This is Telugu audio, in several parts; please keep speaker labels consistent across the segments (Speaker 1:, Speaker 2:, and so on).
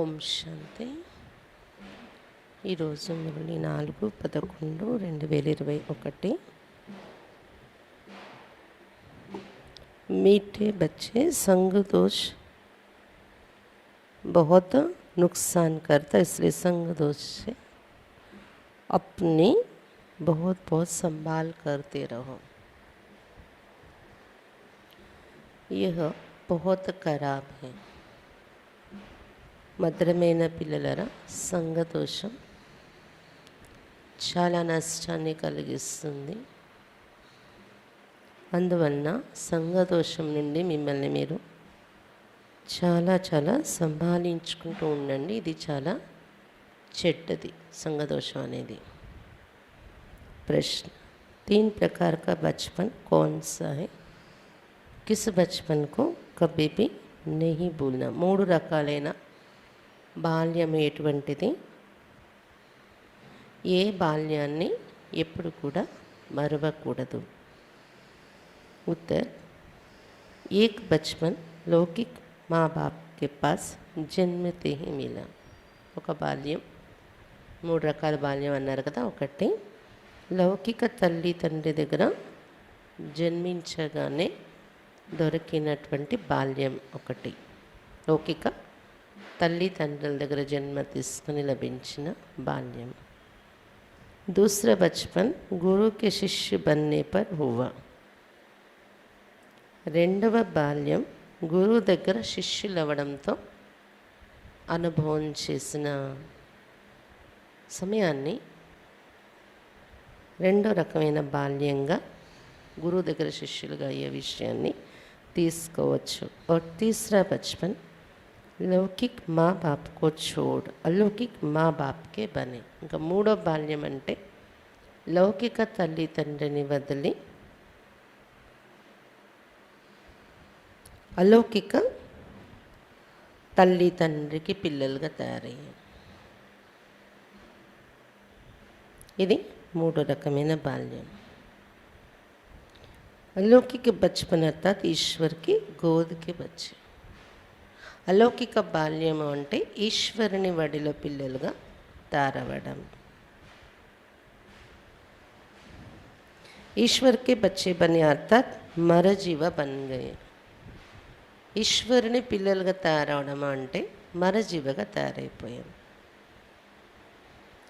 Speaker 1: ఓం శాంతి. ఈరోజు మురళి 4/11/2021. मीठे बच्चे संग दोष बहुत नुकसान करता, इसलिए संग दोष से अपनी बहुत बहुत संभाल करते रहो. यह बहुत खराब है. మధురమైన పిల్లలరా, సంగదోషం చాలా నష్టాన్ని కలిగిస్తుంది. అందువలన సంగదోషం నుండి మిమ్మల్ని మీరు చాలా సంభాలించుకుంటూ ఉండండి. ఇది చాలా చెడ్డది సంగదోషం అనేది. प्रश्न: 3 प्रकार का बचपन कौन सा है? किस बचपन को कभी भी नहीं भूलना. 3 రకాలైన బాల్యం ఎటువంటిది? ఏ బాల్యాన్ని ఎప్పుడు కూడా మరవకూడదు. उत्तर: एक बचपन लौकिक माँ बाप के पास जन्मते ही मिला. ఒక బాల్యం, 3 రకాల బాల్యం అన్నారు కదా. ఒకటి లౌకిక తల్లి తండ్రి దగ్గర జన్మించగానే దొరికినటువంటి బాల్యం ఒకటి. లౌకిక తల్లి తండ్రుల దగ్గర జన్మ తీసుకుని లభించిన బాల్యం. दूसरा बचपन गुरु के शिष्य बनने पर हुआ. రెండవ బాల్యం గురువు దగ్గర శిష్యులు అవ్వడంతో అనుభవం చేసిన సమయాన్ని రెండో రకమైన బాల్యంగా, గురువు దగ్గర శిష్యులుగా అయ్యే విషయాన్ని తీసుకోవచ్చు. और तीसरा बचपन లౌకిక్ మా బాప్ కో చోడ్ అలౌకిక్ మా బాప్కే బనే. ఇంకా మూడో బాల్యం అంటే లౌకిక తల్లి తండ్రిని వదిలి అలౌకిక తల్లి తండ్రికి పిల్లలుగా తయారయ్యారు. ఇది 3 రకమైన బాల్యం. अलौकिक बचपन अर्थात ईश्वर की गोद के बच्चे. अलौकिक బాల్యం అంటే ఈశ్వరుని వడిలో పిల్లలుగా తయారవడం. ईश्वर के बच्चे बने अर्थात మరజీవ बन गए. ఈశ్వరుని పిల్లలుగా తయారవడం అంటే మరజీవగా తయారైపోయాం.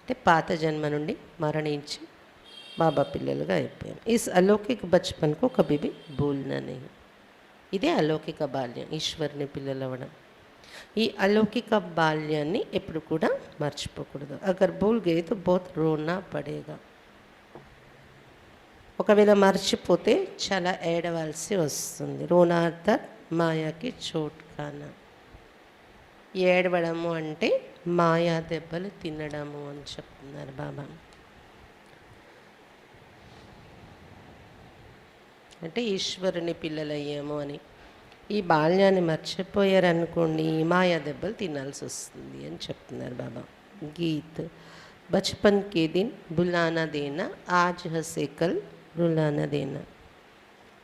Speaker 1: అంటే పాత జన్మ నుండి మరణించి బాబా పిల్లలుగా అయిపోయాం. इस अलौकिक बचपन को कभी भी भूलना नहीं. ఇదే అలౌకిక బాల్యం, ఈశ్వరుని పిల్లలు అవ్వడం. ఈ అలౌకిక బాల్యాన్ని ఎప్పుడు కూడా మర్చిపోకూడదు. అగర్ భూల్ గయే తో బహుత్ రోనా పడేగా. ఒకవేళ మర్చిపోతే చాలా ఏడవలసి వస్తుంది. రోనా అర్థాత్ మాయాకి చోట్ ఖానా. ఏడవడము అంటే మాయా దెబ్బలు తినడము అని చెప్తున్నారు బాబా. అంటే ఈశ్వరుని పిల్లలయ్యాము అని. ఈ బాల్యాన్ని మర్చిపోయారనుకోండి, మాయా దెబ్బలు తినాల్సి వస్తుంది అని చెప్తున్నారు బాబా. గీత్: బచ్పన్ కే దిన్ బులానా దేనా, ఆజ్ హసే కల్ రులానా దేనా.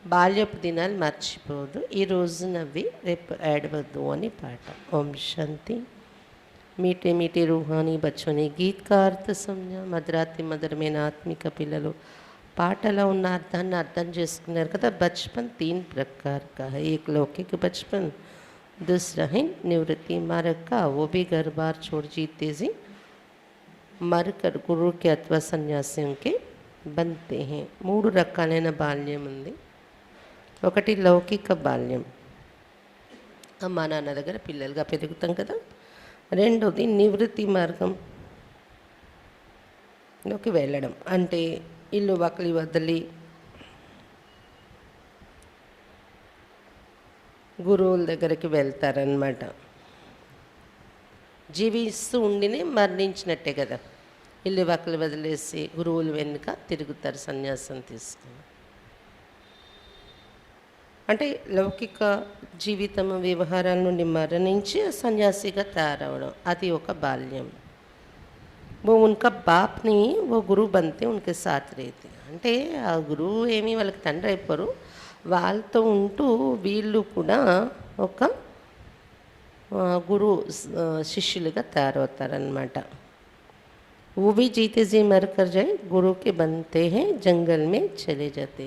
Speaker 1: బాల్యపు దినాలు మర్చిపోవద్దు, ఈరోజు నవ్వి రేపు ఏడవద్దు అని పాట. ఓం శాంతి. మీటే మీటే రూహానీ బచ్చోని గీత్ కా అర్థ సమజా. మధురాతి మధురమైన ఆత్మిక పిల్లలు పాటలో ఉన్న అర్థాన్ని అర్థం చేసుకున్నారు కదా. बचपन 3 प्रकार का है. एक लौकिक बचपन, दूसरा है निवृत्ति मार्ग का, वो भी घर बार छोड़ जीते जी मर कर गुरु के अथवा సన్యాసిयों के बनते हैं. 3 రకాలైన బాల్యం ఉంది. ఒకటి లౌకిక బాల్యం, అమ్మా నాన్న దగ్గర పిల్లలుగా పెరుగుతాం కదా. రెండోది నివృత్తి మార్గంలోకి వెళ్ళడం, అంటే ఇల్లు వాకిలి వదిలి గురువుల దగ్గరికి వెళ్తారనమాట. జీవిస్తూ ఉండినే మరణించినట్టే కదా. ఇల్లు వాకిలి వదిలేసి గురువుల వెనుక తిరుగుతారు సన్యాసం తీసుకుని. అంటే లౌకిక జీవితం వ్యవహారాల నుండి మరణించి సన్యాసిగా తయారవడం, అది ఒక బాల్యం. वो उनका बाप नहीं, वो गुरु बनते उनके साथ रहते. అంటే ఆ గురువు ఏమీ వాళ్ళకి తండ్రి అయిపోరు, వాళ్ళతో ఉంటూ వీళ్ళు కూడా ఒక గురు శిష్యులుగా తయారవుతారనమాట. वो भी जीते जी मर कर जाए गुरु के बनते हैं जंगल में चले जाते.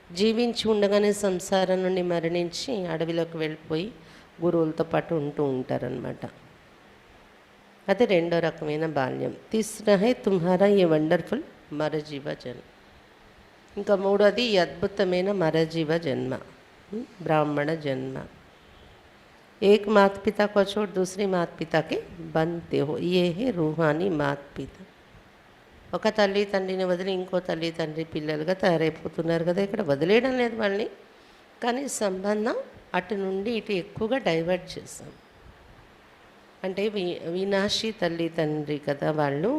Speaker 1: జీవించి ఉండగానే సంసారం నుండి మరణించి అడవిలోకి వెళ్ళిపోయి గురువులతో పాటు ఉంటూ ఉంటారనమాట. అది రెండో రకమైన బాల్యం. తీసరా హై తుమ్హారా ఏ వండర్ఫుల్ మరజీవ జన్మ. ఇంకా మూడోది ఈ అద్భుతమైన మరజీవ జన్మ, బ్రాహ్మణ జన్మ. एक माता पिता को छोड़ दूसरे माता पिता के बनते हो, ये है रूहानी माता पिता. ఒక తల్లి తండ్రిని వదిలి ఇంకో తల్లి తండ్రి పిల్లలుగా తయారైపోతున్నారు కదా. ఇక్కడ వదిలేయడం లేదు వాళ్ళని, కానీ సంబంధం అటు నుండి ఇటు ఎక్కువగా డైవర్ట్ చేస్తాం. అంటే వినాశీ తల్లి తండ్రి కదా వాళ్ళు,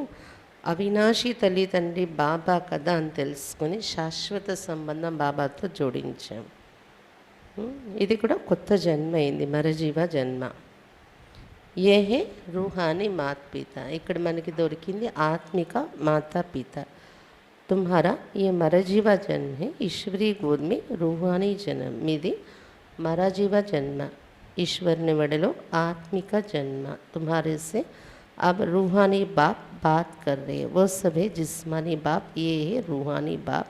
Speaker 1: అవినాశీ తల్లి తండ్రి బాబా కదా అని తెలుసుకొని శాశ్వత సంబంధం బాబాతో జోడించాం. ఇది కూడా కొత్త జన్మ అయింది, మరజీవ జన్మ. ఏ హే రూహాని మాత పిత. ఇక్కడ మనకి దొరికింది ఆత్మిక మాతా పిత. తుమ్హారా ఏ మరజీవ జన్మ హే ఈశ్వరీ గోద్ మే రూహానీ జన్మ. మీది మరజీవ జన్మ, ఈశ్వరుని వడిలో ఆత్మిక జన్మ. తుమ్హారే సే अब रूहानी बाप बात कर रहे हैं, वो सब है जिस्मानी बाप, ये है रूहानी बाप.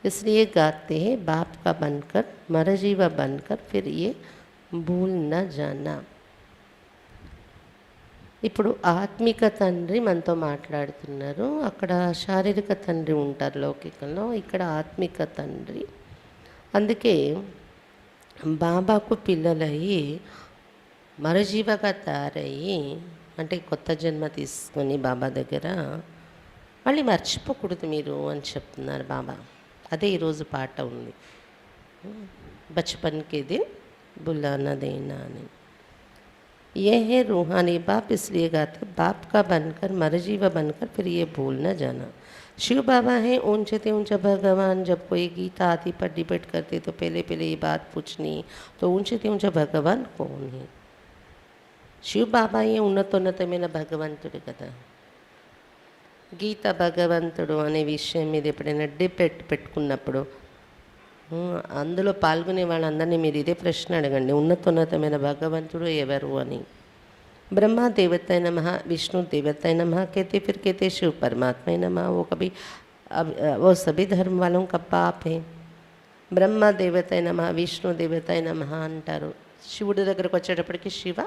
Speaker 1: इसलिए गाते हैं बाप का बनकर मरजीवा बनकर फिर ये भूल न जाना. ఇప్పుడు ఆత్మిక తండ్రి మనతో మాట్లాడుతున్నారు. అక్కడ శారీరక తండ్రి ఉంటారు లౌకికంలో, ఇక్కడ ఆత్మిక తండ్రి. అందుకే బాబాకు పిల్లలయ్యి మరజీవగా తయారయ్యి, అంటే కొత్త జన్మ తీసుకొని బాబా దగ్గర మళ్ళీ మర్చిపోకూడదు మీరు అని చెప్తున్నారు బాబా. అదే ఈరోజు పాట ఉంది, బచ్పన్ కే దిన్ బులానా దేనా అని. ये है रूहानी बाप, इसलिए गाते बाप का बनकर मरजीवा बनकर फिर ये भूल न जाना. शिव बाबा हैं ऊंचे से ऊंचा भगवान. जब कोई गीता आदि पर डिबेट करते तो पहले ये बात पूछनी, तो ऊंचे से ऊंचा भगवान कौन है? शिव बाबा ये ఉన్నతోన్నతమైన భగవంతుడు కదా. గీత భగవంతుడు అనే విషయం మీద ఎప్పుడైనా డిబేట్ పెట్టుకున్నప్పుడు అందులో పాల్గొనే వాళ్ళందరినీ మీరు ఇదే ప్రశ్న అడగండి, ఉన్నతోన్నతమైన భగవంతుడు ఎవరు అని. ब्रह्मा देवताय नमः, विष्णु देवताय नमः कहते, फिर कहते शिव परमात्मा नमः. वो कभी वो सभी धर्म वालों का पाप है. ब्रह्मा देवताय नमः, विष्णु देवताय नमः అంటారు. శివుడి దగ్గరకు వచ్చేటప్పటికి శివ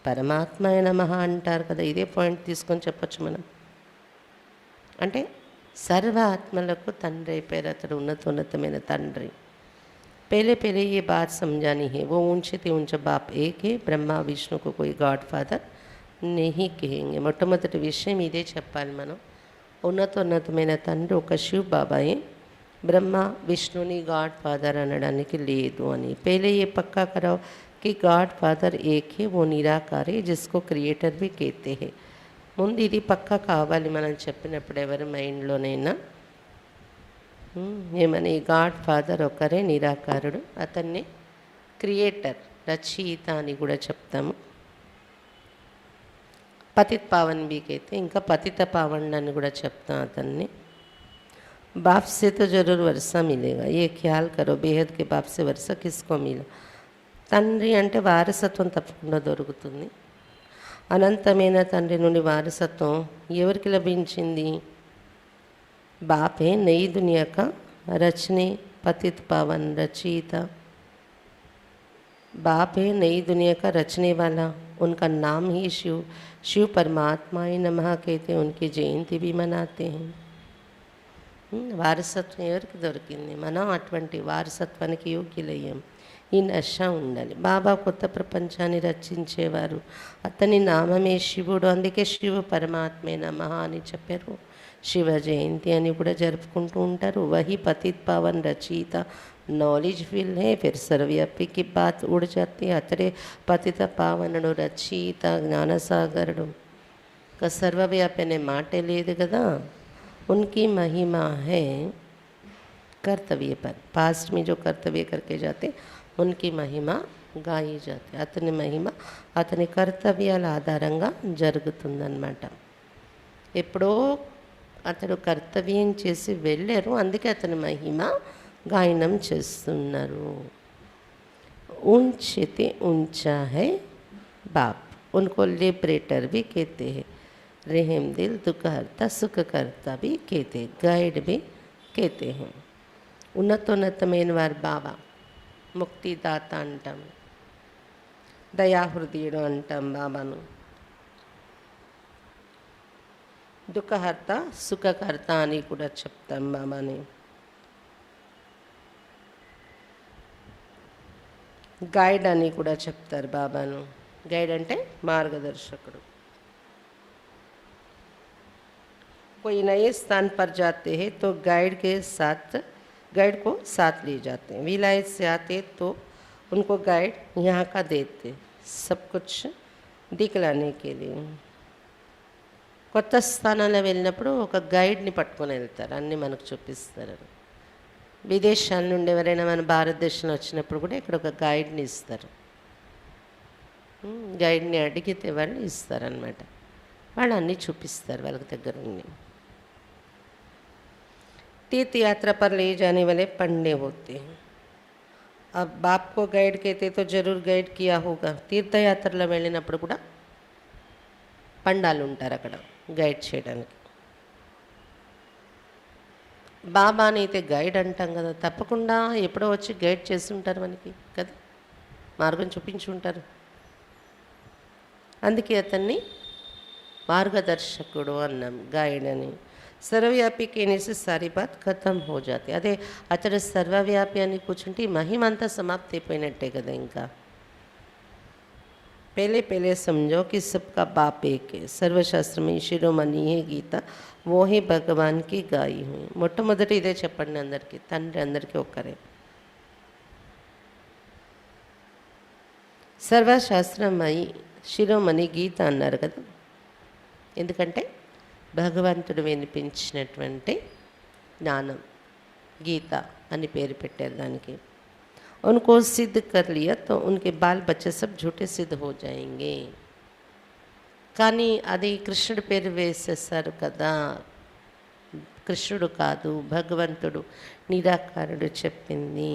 Speaker 1: పరమాత్మాయ నమః అంటారు కదా. ఇదే పాయింట్ తీసుకొని చెప్పచ్చు మనం. అంటే సర్వ ఆత్మలకు తండ్రి అయిపోయారు అతడు, ఉన్నతోన్నతమైన తండ్రి. पहले ये बात समझानी है, वो ऊंचे से ऊंचा बाप एक है. ब्रह्मा विष्णु को कोई गाड फादर नहीं कहेंगे. మొట్టమొదటి విషయం ఇదే చెప్పాలి మనం. ఉన్నతోన్నతమైన తండ్రి ఒక శివ్ బాబాయే, బ్రహ్మ విష్ణుని గాడ్ ఫాదర్ అనడానికి లేదు అని. पहले ये पक्का कराओ कि गाड फादर एक है, वो निराकार है, जिसको क्रिएटर भी कहते हैं. ముందు ఇది పక్కా కావాలి మనం చెప్పినప్పుడు ఎవరి మైండ్లోనైనా. ఏమని, గాడ్ ఫాదర్ ఒకరే నిరాకారుడు, అతన్ని క్రియేటర్ రచయిత అని కూడా చెప్తాము. పతిత్ పావన్ బీకైతే ఇంకా పతిత పావన్ అని కూడా చెప్తాం అతన్ని. बाप से तो जरूर वर्षा मिलेगा, ये ख्याल करो. बेहद के बाप से वर्षा किसको मिला? తండ్రి అంటే వారసత్వం తప్పకుండా దొరుకుతుంది. అనంతమైన తండ్రి నుండి వారసత్వం ఎవరికి లభించింది? बाप है नई दुनिया का रचने, पतित पावन रचयिता. बाप है नई दुनिया का रचने वाला, उनका नाम ही शिव. शिव परमात्मा ही नमः कहते हैं, उनकी जयंती भी मनाते हैं. వారసత్వం ఎవరికి దొరికింది? మనం అటువంటి వారసత్వానికి యోగ్యులయ్యాం. ఈ నశ ఉండాలి. బాబా కొత్త ప్రపంచాన్ని రచించేవారు, అతని నామమే శివుడు. అందుకే శివ పరమాత్మే నమః అని చెప్పారు. శివ జయంతి అని కూడా జరుపుకుంటూ ఉంటారు. వహి పతిత్ పావన్ రచయిత नॉलेज फील है, फिर सर्वव्यापी की बात उड़ जाती है. अतरे पतित पावनुడు రచయిత జ్ఞానసాగరుడు सर्वव्यापी అనే మాటే లేదు కదా. उनकी महिमा है कर्तव्य पर, पास्ट में जो कर्तव्य करके जाते उनकी महिमा గాయి జాతి. అతని మహిమ అతని కర్తవ్యాల ఆధారంగా జరుగుతుందన్నమాట. ఎప్పుడో అతడు కర్తవ్యం చేసి వెళ్ళారు, అందుకే అతని మహిమ గాయనం చేస్తున్నారు. ऊंचे ते ऊंचा है बाप, उनको लिबरेटर भी कहते हैं, रहम दिल, दुख हरता, सुख करता भी कहते हैं, गाइड भी कहते हैं. ఉన్నతోన్నతమైన వారి బాబా, ముక్తిదాత అంటాం, దయాహృదయుడు అంటాం బాబాను, దుఃఖహర్త సుఖకర్త అని కూడా చెప్తాం బాబాని. గైడ్ అని కూడా చెప్తారు బాబాను. గైడ్ అంటే మార్గదర్శకుడు. कोई नए स्थान पर जाते हैं तो गाइड को साथ ले जाते हैं. विलायत से आते तो उनको गाइड यहाँ का देते, सब कुछ दिखलाने के लिए. కొత్త స్థానాల్లో వెళ్ళినప్పుడు ఒక గైడ్ని పట్టుకొని వెళ్తారు, అన్నీ మనకు చూపిస్తారు. విదేశాల నుండి ఎవరైనా మన భారతదేశంలో వచ్చినప్పుడు కూడా ఇక్కడ ఒక గైడ్ని ఇస్తారు. గైడ్ని అడిగితే వాళ్ళు ఇస్తారనమాట. వాళ్ళు అన్నీ చూపిస్తారు వాళ్ళకి దగ్గర ఉండి. तीर्थ यात्रा पर ले जाने वाले पंडे होते हैं. अब बाप को गाइड कहते तो जरूर गाइड किया होगा. తీర్థయాత్రలో వెళ్ళినప్పుడు కూడా పండాలు ఉంటారు అక్కడ గైడ్ చేయడానికి. బాబాని అయితే గైడ్ అంటాం కదా, తప్పకుండా ఎప్పుడో వచ్చి గైడ్ చేసి ఉంటారు మనకి కదా, మార్గం చూపించి ఉంటారు. అందుకే అతన్ని మార్గదర్శకుడు అన్నాం, గైడ్ అని. సర్వవ్యాపి कहने से सारी बात खत्म हो जाती. అదే అతడు సర్వవ్యాపి అని కూర్చుంటే మహిమ అంతా సమాప్తి అయిపోయినట్టే కదా. ఇంకా पहले समझो कि सबका बाप एक है. सर्वशास्त्र में शिरोमणि है गीता, वो ही भगवान की गाई हुई. మొట్టమొదటి ఇదే చెప్పండి అందరికీ, తండ్రి అందరికీ ఒక్కరే. సర్వశాస్త్రమయి శిరోమణి గీత అన్నారు కదా, ఎందుకంటే భగవంతుడు వినిపించినటువంటి జ్ఞానం గీత అని పేరు పెట్టారు దానికి. उनको सिद्ध कर लिया तो उनके बाल बच्चे सब झूठे सिद्ध हो जाएंगे. కానీ అది కృష్ణుడి పేరు వేసేసారు కదా, కృష్ణుడు కాదు, భగవంతుడు నిరాకారుడు చెప్పింది.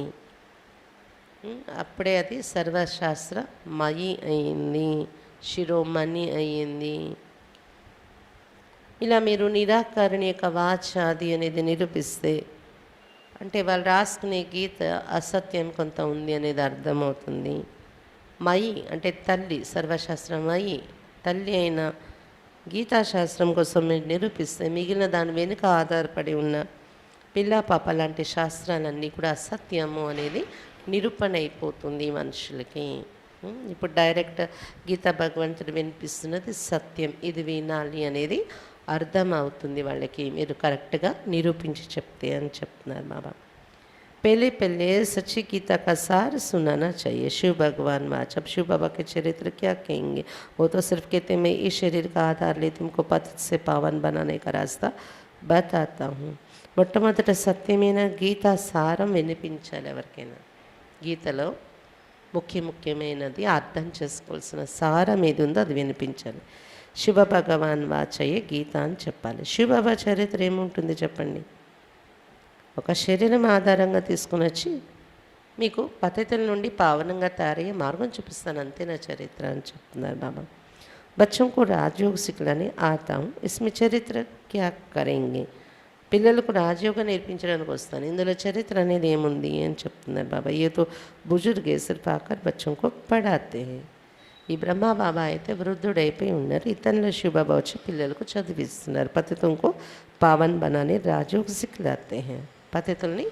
Speaker 1: అప్పుడే అది సర్వశాస్త్ర మయి అయింది, శిరోమణి అయ్యింది. ఇలా మీరు నిరాకరణి యొక్క వాచాది అనేది నిరూపిస్తే, అంటే వాళ్ళు రాసుకునే గీత అసత్యం కొంత ఉంది అనేది అర్థమవుతుంది. మయి అంటే తల్లి, సర్వశాస్త్రమయి తల్లి అయిన గీతాశాస్త్రం కోసం మీరు నిరూపిస్తే, మిగిలిన దాని వెనుక ఆధారపడి ఉన్న పిల్ల పాప లాంటి శాస్త్రాలన్నీ కూడా అసత్యము అనేది నిరూపణ అయిపోతుంది మనుషులకి. ఇప్పుడు డైరెక్ట్ గీత భగవంతుడు వినిపిస్తున్నది సత్యం, ఇది వినాలి అనేది అర్థమవుతుంది వాళ్ళకి, మీరు కరెక్ట్గా నిరూపించి చెప్తే అని చెప్తున్నారు బాబా. पहले सच्ची गीता का सार सुनाना चाहिए. शिव भगवान वाच. अब शिव बाबा के चरित्र क्या कहेंगे, वो तो सिर्फ कहते मैं इस शरीर का आधार ले तुमको पतित से पावन बनाने का रास्ता बताता हूँ. మొట్టమొదట సత్యమైన గీతా సారం వినిపించాలి ఎవరికైనా. గీతలో ముఖ్యమైనది అర్థం చేసుకోవాల్సిన సారం ఏది ఉందో అది వినిపించాలి. శివ భగవాన్ వాచయ్యే గీత అని చెప్పాలి. శివబాబా చరిత్ర ఏముంటుంది చెప్పండి? ఒక శరీరం ఆధారంగా తీసుకుని వచ్చి మీకు పద్ధతుల నుండి పావనంగా తయారయ్యే మార్గం చూపిస్తాను, అంతే నా చరిత్ర అని చెప్తున్నారు బాబా. బచ్చం को राजयोग सिखलाने आता हूँ, इसमें చరిత్ర क्या करेंगे. పిల్లలకు రాజయోగం నేర్పించడానికి వస్తాను, ఇందులో చరిత్ర అనేది ఏముంది అని చెప్తున్నారు బాబా. ये तो बुजुर्ग सिर्फ आकर बच्चों को पढ़ाते हैं. ఈ బ్రహ్మ బాబా అయితే వృద్ధుడైపోయి ఉన్నారు, ఇతనిలో శివబాబా వచ్చి పిల్లలకు చదివిస్తున్నారు. పతితులకు పావన్ బనానే రాజయోగ సిఖలాతే हैं. పతితుల్ని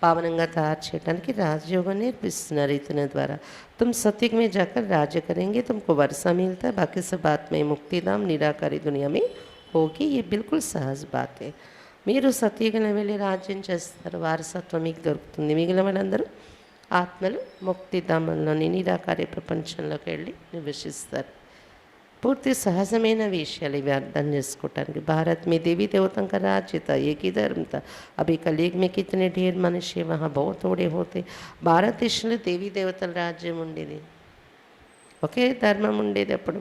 Speaker 1: పావనంగా తయారు చేయడానికి రాజయోగం నేర్పిస్తున్నారు ఇతని ద్వారా. तुम सत्युग में जाकर राज्य करेंगे, तुमको वर्षा मिलता है, बाकी सब बात में मुक्तिधाम निराकारी दुनिया में होगी. ये बिल्कुल सहज बात है. మీరు సత్యుగంలో వెళ్ళి రాజ్యం చేస్తారు, వారసత్వం మీకు దొరుకుతుంది. మిగిలిన వాళ్ళందరూ ఆత్మలు ముక్తిధామంలోని నిరాకార్య ప్రపంచంలోకి వెళ్ళి నివసిస్తారు. పూర్తి సహజమైన విషయాలు ఇవి అర్థం చేసుకోవటానికి. भारत में देवी देवताओं का राज्य था, एक ही धर्म था. अभी कलयुग में कितने ढेर मनुष्य वहाँ बहुत थोड़े होते. భారతదేశంలో దేవీ దేవతల రాజ్యం ఉండేది, ఒకే ధర్మం ఉండేది అప్పుడు.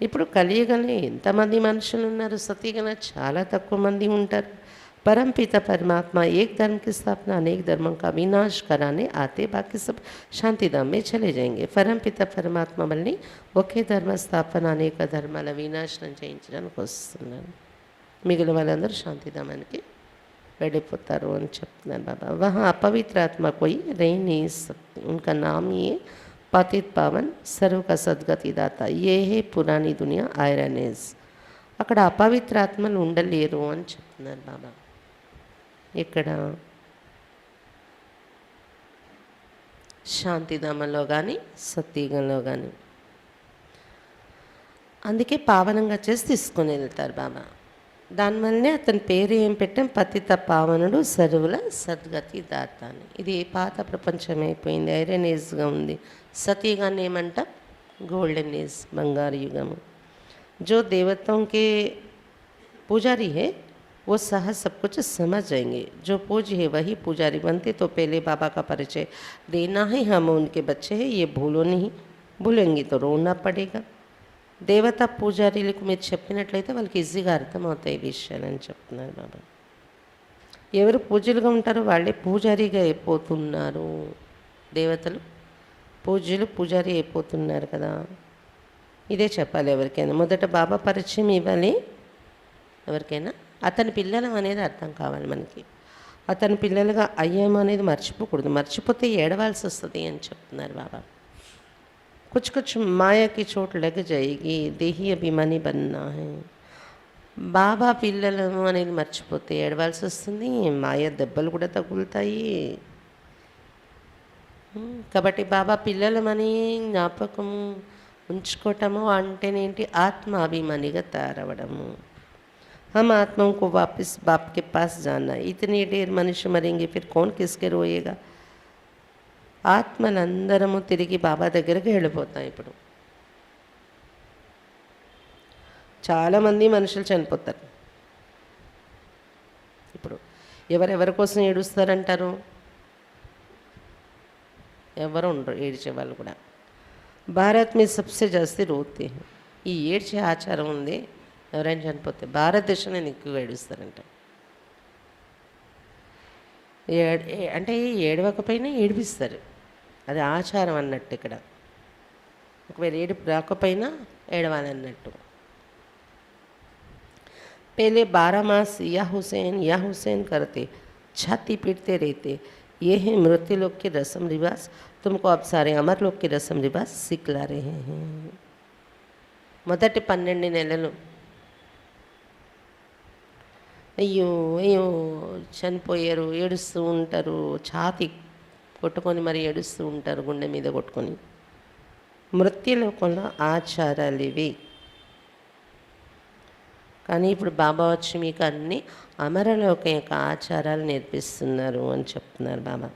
Speaker 1: ఇప్పుడు కలియుగంలో ఎంతమంది మనుషులు ఉన్నారు, సత్యుగంలో చాలా తక్కువ మంది ఉంటారు. परमपिता परमात्मा एक धर्म की स्थापना अनेक धर्मों का विनाश कराने आते, बाकी सब శాంతిధాम में चले जाएंगे. పరంపిత పరమాత్మ మళ్ళీ ఒకే ధర్మ స్థాపన అనేక ధర్మాల వినాశనం చేయించడానికి వస్తున్నారు. మిగిలిన వాళ్ళందరూ శాంతిధామానికి వెళ్ళిపోతారు అని చెప్తున్నారు బాబా. वहाँ अपवित्र आत्मा कोई रह नहीं सकती, उनका नाम ही है पतित पावन सर्व का सद्गति दाता. ये है पुरानी दुनिया ఐరన్ ఏజ్. అక్కడ అపవిత్ర ఆత్మలు ఉండలేరు అని చెప్తున్నారు బాబా. ఇక్కడ శాంతిధామంలో కానీ సత్యుగంలో కానీ అందుకే పావనంగా చేసి తీసుకొని వెళ్తారు బాబా. దానివల్లనే అతని పేరు ఏం పెట్టాం, పతిత పావనుడు సర్వుల సద్గతి దాత అని. ఇది పాత ప్రపంచం అయిపోయింది, ఐరన్ ఏజ్గా ఉంది. సతీయుగాన్ని ఏమంటాం, గోల్డెన్ ఏజ్, బంగారు యుగము. जो देवताओं के पुजारी है वो सहज सब कुछ समझ जाएंगे. जो पूज्य है वही पुजारी बनते. तो पहले बाबा का परिचय देना है, हम उनके बच्चे हैं, ये भूलो नहीं. भूलेंगे तो रोना पड़ेगा. దేవత పూజారీలకు మీరు చెప్పినట్లయితే వాళ్ళకి ఈజీగా అర్థమవుతాయి ఈ విషయాలు అని చెప్తున్నారు బాబా. ఎవరు పూజ్యులుగా ఉంటారో వాళ్ళే పూజారిగా అయిపోతున్నారు. దేవతలు పూజ్యులు పూజారి అయిపోతున్నారు కదా. ఇదే చెప్పాలి ఎవరికైనా. మొదట బాబా పరిచయం ఇవ్వాలి ఎవరికైనా. అతని పిల్లలం అనేది అర్థం కావాలి మనకి. అతని పిల్లలుగా అయ్యాము అనేది మర్చిపోకూడదు. మర్చిపోతే ఏడవాల్సి వస్తుంది అని చెప్తున్నారు బాబా. कुछ कुछ माया की चोट लग जाएगी, देही अभिमानी बनना है. బాబా పిల్లలము అనేది మర్చిపోతే ఏడవాల్సి వస్తుంది, మాయ దెబ్బలు కూడా తగులుతాయి. కాబట్టి బాబా పిల్లలమని జ్ఞాపకము ఉంచుకోవటము అంటేనేంటి, ఆత్మ అభిమానిగా తయారవడము. हम आत्माओं को वापस बाप के पास जाना. इतनी ढेर मनुष्य मरेंगे फिर कौन किसके रोएगा. ఆత్మలందరము తిరిగి బాబా దగ్గరికి వెళ్ళిపోతాం. ఇప్పుడు చాలామంది మనుషులు చనిపోతారు. ఇప్పుడు ఎవరెవరి కోసం ఏడుస్తారంటారు, ఎవరు ఉండరు ఏడ్చే వాళ్ళు కూడా. భారత్ మీ సబ్సే జాస్తి రోతే. ఈ ఏడ్చే ఆచారం ఉంది. ఎవరైనా చనిపోతే భారతదేశంలో ఎక్కువగా ఏడుస్తారంట. అంటే ఏడవకపోయినా ఏడిపిస్తారు, అది ఆచారం అన్నట్టు. ఇక్కడ ఒకవేళ ఏడుపు రాకపోయినా ఏడవాలన్నట్టు. पहले 12 मास या हुसैन करते, छाती पीटते रहते. ये है मृत्यु लोग के रस्म रिवाज. तुमको अब सारे अमर लोग के रस्म रिवाज सिखला रहे हैं. మొదటి 12 నెలలు అయ్యో అయ్యో చనిపోయారు, ఏడుస్తూ ఉంటారు, ఛాతి కొట్టుకొని మరి ఏడుస్తూ ఉంటారు, గుండె మీద కొట్టుకొని. మృత్యులోకంలో ఆచారాలు ఇవి. కానీ ఇప్పుడు బాబా వచ్చి మీకు అన్ని అమరలోకం యొక్క ఆచారాలు నేర్పిస్తున్నారు అని చెప్తున్నారు బాబా.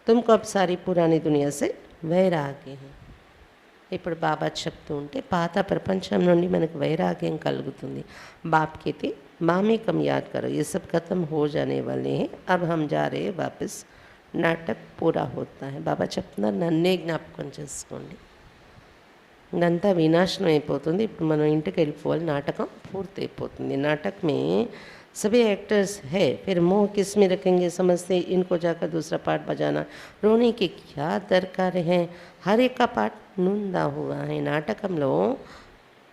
Speaker 1: తుమ్కు అబ్ సారీ పురాణి దునియా సే వైరాగ్యం. ఇప్పుడు బాబా చెప్తూ ఉంటే పాత ప్రపంచం నుండి మనకు వైరాగ్యం కలుగుతుంది. బాప్కి తే मामी कम याद करो, ये सब खत्म हो जाने वाले हैं, अब हम जा रहे हैं वापस. నాటక్ పూరా హోతా హై. బాబా చెప్తున్నారు నన్నే జ్ఞాపకం చేసుకోండి, ఇదంతా వినాశనం అయిపోతుంది, ఇప్పుడు మనం ఇంటికి వెళ్ళిపోవాలి, నాటకం పూర్తి అయిపోతుంది. నాటక్ మే सभी एक्टर्स है, फिर मोह किस में रखेंगे, समझते इनको जाकर दूसरा पार्ट बजाना. रोने की क्या दरकार है, हर एक का पार्ट नूंदा हुआ है. నాటకంలో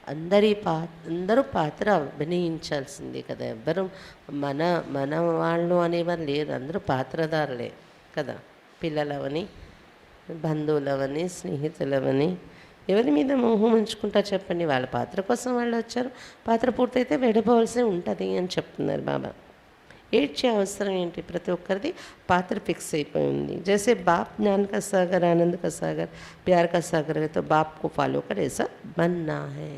Speaker 1: అందరూ పాత్ర అభినయించాల్సిందే కదా. ఎవ్వరు మన వాళ్ళు అనేవారు లేరు, అందరూ పాత్రధారులే కదా. పిల్లలవని, బంధువులవని, స్నేహితులవని ఎవరి మీద మోహం ఉంచుకుంటా చెప్పండి. వాళ్ళ పాత్ర కోసం వాళ్ళు వచ్చారు, పాత్ర పూర్తయితే వెళ్ళిపోవాల్సి ఉంటుంది అని చెప్తున్నారు బాబా. ఏడ్చే అవసరం ఏంటి, ప్రతి ఒక్కరిది పాత్ర ఫిక్స్ అయిపోయి ఉంది. జैसे बाप ज्ञान का सागर, आनंद का सागर, प्यार का सागर है, तो बाप को फॉलो कर ऐसा बनना है.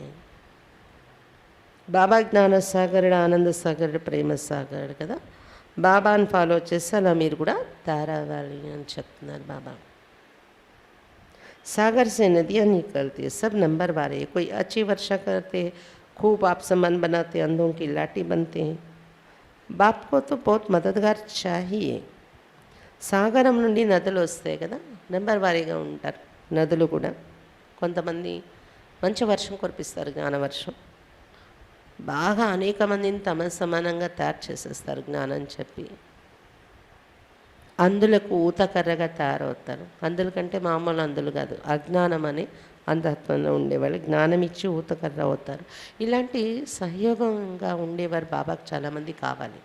Speaker 1: బాబా జ్ఞాన సాగరుడు, ఆనంద సాగరుడు, ప్రేమ సాగరుడు కదా. బాబాని ఫాలో చేస్తే అలా మీరు కూడా తయారవ్వాలి అని చెప్తున్నారు బాబా. सागर से नदियाँ निकलती है, सब नंबर वाले. कोई अच्छी वर्षा करते, खूब आपसे मन बनाते, अंधों की लाठी बनते हैं. बाप को तो बहुत मददगार चाहिए. సాగరం నుండి నదులు వస్తాయి కదా, నెంబర్ వారీగా ఉంటారు నదులు కూడా. కొంతమంది మంచి వర్షం కురిపిస్తారు, జ్ఞానవర్షం. బాగా అనేక మందిని తమ సమానంగా తయారు చేసేస్తారు జ్ఞానం చెప్పి. అందులకు ఊతకర్రగా తయారవుతారు. అందుల కంటే మామూలు అందులు కాదు, అజ్ఞానం అనే అంధత్వంలో ఉండేవాళ్ళు జ్ఞానం ఇచ్చి ఊతకర్ర అవుతారు. ఇలాంటి సహయోగంగా ఉండేవారు బాబాకు చాలామంది కావాలి.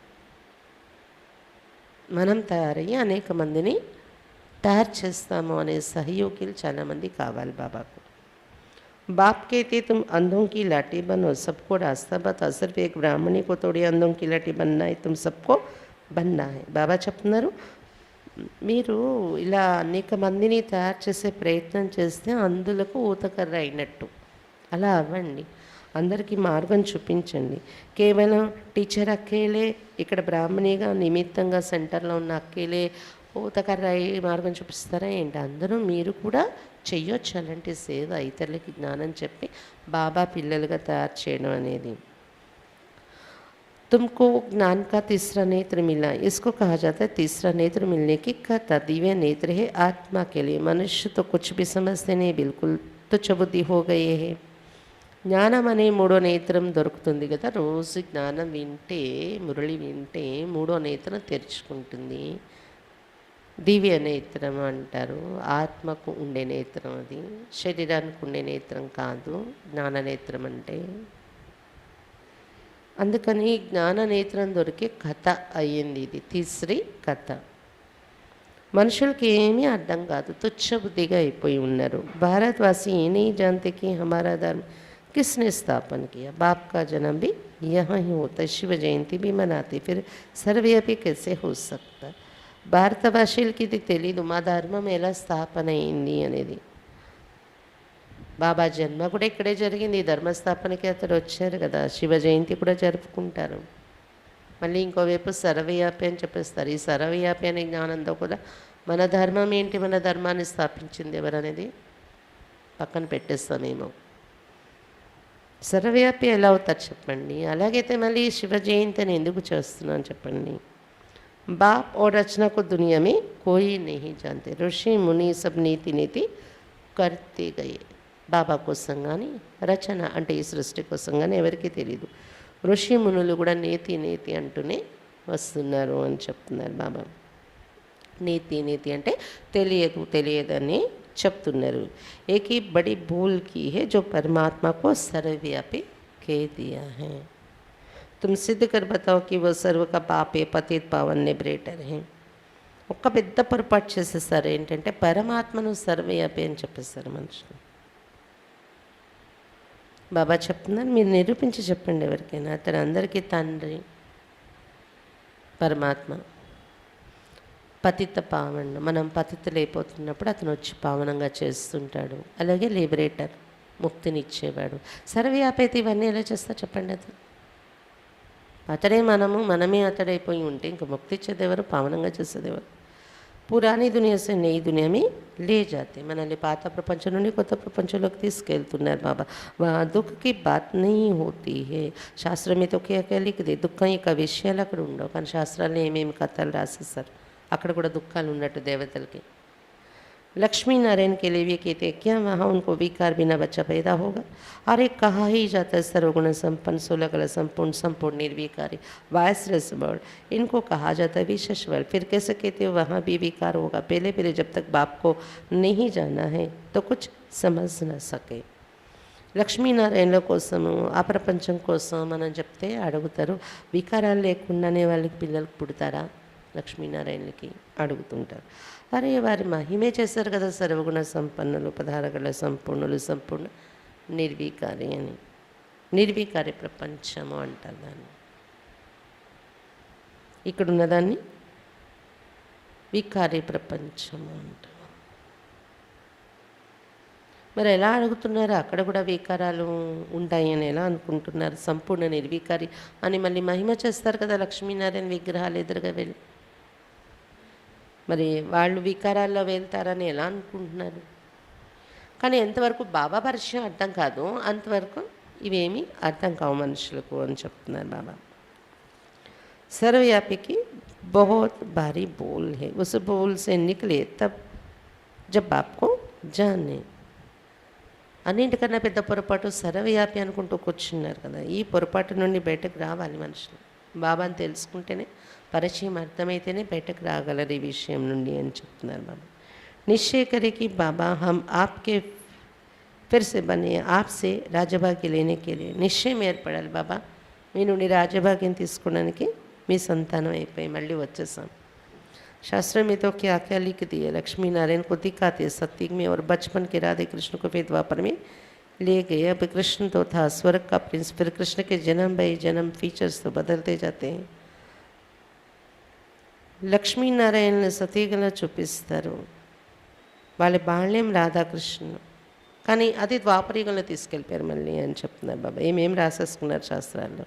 Speaker 1: మనం తయారయ్యి అనేక మందిని తయారు చేస్తాము అనే సహయోగిలు చాలామంది కావాలి బాబాకు. बाप कहते तुम अंधों की लाठी बनो, सबको रास्ता बता, सिर्फ एक ब्राह्मणी को थोड़ी अंधों की लाठी बनना है, तुम सबको बनना है. బాబా చెప్తున్నారు, మీరు ఇలా అనేక మందిని తయారు చేసే ప్రయత్నం చేస్తే అందులకు ఊతకర్ర అయినట్టు అలా అవ్వండి. అందరికీ మార్గం చూపించండి. కేవలం టీచర్ అక్కేలే ఇక్కడ బ్రాహ్మణిగా నిమిత్తంగా సెంటర్లో ఉన్న అక్కేలే ఊతకర్ర అయి మార్గం చూపిస్తారా ఏంటి? అందరూ మీరు కూడా చెయ్యొచ్చు అలాంటి సేవ, ఇతరులకి జ్ఞానం చెప్పి బాబా పిల్లలుగా తయారు చేయడం అనేది. तुमको ज्ञान का तीसरा नेत्र मिला, इसको कहा जाता है तीसरा नेत्र मिलने की कथा. दिव्य नेत्र है आत्मा के लिए. मनुष्य तो कुछ भी समझते नहीं, बिल्कुल तुच्छ बुद्धि हो गई है. జ్ఞానం అనే మూడో నేత్రం దొరుకుతుంది కదా. రోజు జ్ఞానం వింటే, మురళి వింటే మూడో నేత్రం తెరుచుకుంటుంది. దివ్య నేత్రం అంటారు. ఆత్మకు ఉండే నేత్రం అది, శరీరానికి ఉండే నేత్రం కాదు జ్ఞాన నేత్రం అంటే. అందుకని జ్ఞాన నేత్రం దొరికే కథ అయ్యింది ఇది, తీసరి కథ. మనుషులకి ఏమీ అర్థం కాదు, తుచ్చ బుద్ధిగా అయిపోయి ఉన్నారు. భారతవాసి ये नहीं जानते कि हमारा धर्म किसने स्थापन किया. बाप का जन्म भी यहाँ ही होता है, शिव जयंती भी मनाते, फिर सर्वव्यापी कैसे हो सकता. భారత భాషలకి ఇది తెలీదు మా ధర్మం ఎలా స్థాపన అయింది అనేది. బాబా జన్మ కూడా ఇక్కడే జరిగింది. ధర్మస్థాపనకి అతడు వచ్చారు కదా. శివ జయంతి కూడా జరుపుకుంటారు. మళ్ళీ ఇంకోవైపు సర్వవ్యాపి అని చెప్పేస్తారు. ఈ సర్వవ్యాపి అనే జ్ఞానంతో కూడా మన ధర్మం ఏంటి, మన ధర్మాన్ని స్థాపించింది ఎవరనేది పక్కన పెట్టేస్తామేమో. సర్వవ్యాపి ఎలా అవుతారు చెప్పండి? అలాగైతే మళ్ళీ శివ జయంతిని ఎందుకు చేస్తున్నాను చెప్పండి? बाप और रचना को दुनिया में कोई नहीं जानते. ऋषि मुनि सब नीति नीति करते गए. బాబా కోసం కానీ రచన అంటే ఈ సృష్టి కోసం కానీ ఎవరికీ తెలియదు. ఋషి మునులు కూడా నేతి నేతి అంటూనే వస్తున్నారు అని చెప్తున్నారు బాబా. నీతి నీతి అంటే తెలియదు తెలియదని చెప్తున్నారు. ఏకీ బడి భూల్ కీ హై జో పరమాత్మకు సర్వవ్యాపి కే దియా హై. तुम सिद्ध कर बताओ कि वो सर्व का पाप है, पतित पावन लिबरेटर है. ఒక్క పెద్ద పొరపాటు చేసేసారు. ఏంటంటే పరమాత్మను సర్వవ్యాపి అని చెప్పేస్తారు మనుషులు. బాబా చెప్తున్నారు, మీరు నిరూపించి చెప్పండి ఎవరికైనా. అతను అందరికీ తండ్రి పరమాత్మ. పతిత పావన, మనం పతితులు అయిపోతున్నప్పుడు అతను వచ్చి పావనంగా చేస్తుంటాడు. అలాగే లిబరేటర్, ముక్తినిచ్చేవాడు. సర్వవ్యాపి అయితే ఇవన్నీ ఎలా చేస్తారు చెప్పండి? అతను అతడే మనము, మనమే అతడైపోయి ఉంటే ఇంక ముక్తి ఇచ్చేది ఎవరు, పావనంగా చేసేది ఎవరు? పురాణి దునియా సే నई दुनिया में ले जाते. మనల్ని పాత ప్రపంచం నుండి కొత్త ప్రపంచంలోకి తీసుకెళ్తున్నారు బాబా. దుఃఖకి బాత్ नहीं होती है. శాస్త్రం మీద ఒకే లిఖ్ దే. దుఃఖం యొక్క విషయాలు అక్కడ ఉండవు, కానీ శాస్త్రాల్లో ఏమేమి కథలు రాసేస్తారు అక్కడ కూడా దుఃఖాలు ఉన్నట్టు దేవతలకి. लक्ष्मी नारायण के लिए भी कहते हैं क्या वहाँ उनको विकार बिना बच्चा पैदा होगा? अरे कहा ही जाता है सर्वगुण संपन्न, 16 कला संपूर्ण, संपूर्ण निर्विकारी, वायसलेस वर्ड. इनको कहा जाता है विशेष वर्ड. फिर कैसे कहते हो वहाँ भी विकार होगा? पहले पहले जब तक बाप को नहीं जाना है तो कुछ समझ न सके. లక్ష్మీనారాయణల కోసము ఆ ప్రపంచం కోసం మనం చెప్తే అడుగుతారు, వికారాలు లేకుండానే వాళ్ళకి పిల్లలకు పుడతారా? లక్ష్మీనారాయణలకి అడుగుతుంటారు. అరే వారి మహిమే చేశారు కదా, సర్వగుణ సంపన్నులు, 16 గల సంపూర్ణులు, సంపూర్ణ నిర్వికారి అని. నిర్వికారి ప్రపంచము అంటారు దాన్ని. ఇక్కడ ఉన్నదాన్ని వికారి ప్రపంచము అంటారు. మరి ఎలా అడుగుతున్నారు? అక్కడ కూడా వికారాలు ఉంటాయని ఎలా అనుకుంటున్నారు? సంపూర్ణ నిర్వికారి అని మళ్ళీ మహిమ చేస్తారు కదా లక్ష్మీనారాయణ విగ్రహాలు ఎదురుగా వెళ్ళి. మరి వాళ్ళు వికారాల్లో వెళ్తారని ఎలా అనుకుంటున్నారు? కానీ ఎంతవరకు బాబా పరిచయం అర్థం కాదు అంతవరకు ఇవేమీ అర్థం కావు మనుషులకు అని చెప్తున్నారు బాబా. सर्वव्यापी की बहुत भारी बोल है, उस बोल से निकले तब जब आपको जाने. అన్నింటికన్నా పెద్ద పొరపాటు సర్వవ్యాపి అనుకుంటూ కూర్చున్నారు కదా. ఈ పొరపాటు నుండి బయటకు రావాలి మనుషులు. బాబాని తెలుసుకుంటేనే, పరిచయం అర్థమైతేనే బయటకు రాగలరు ఈ విషయం నుండి అని చెప్తున్నారు బాబా. నిశ్చయ करे कि बाबा हम आपके फिर से बने, आपसे రాజభాగ్య लेने के लिए నిశ్చయం ఏర్పడాలి. బాబా మీ నుండి రాజభాగ్యం తీసుకోవడానికి మీ సంతానం అయిపోయి మళ్ళీ వచ్చేసాం. शास्त्र में तो क्या क्या लिख दिए, लक्ष्मी नारायण को दिखाते सत्युग में और बचपन के राधे कृष्ण को फिर द्वापर में ले गए. अब कृष्ण तो था स्वर्ग का प्रिंस, फिर कृष्ण के जन्म बाई जन्म फीचर्स तो बदलते जाते हैं. లక్ష్మీనారాయణ సతీగలో చూపిస్తారు. వాళ్ళ బాల్యం రాధాకృష్ణ, కానీ అది ద్వాపరయుగంలో తీసుకెళ్ళిపోయారు మళ్ళీ అని చెప్తున్నారు బాబా. ఏమేం రాసేసుకున్నారు శాస్త్రాల్లో.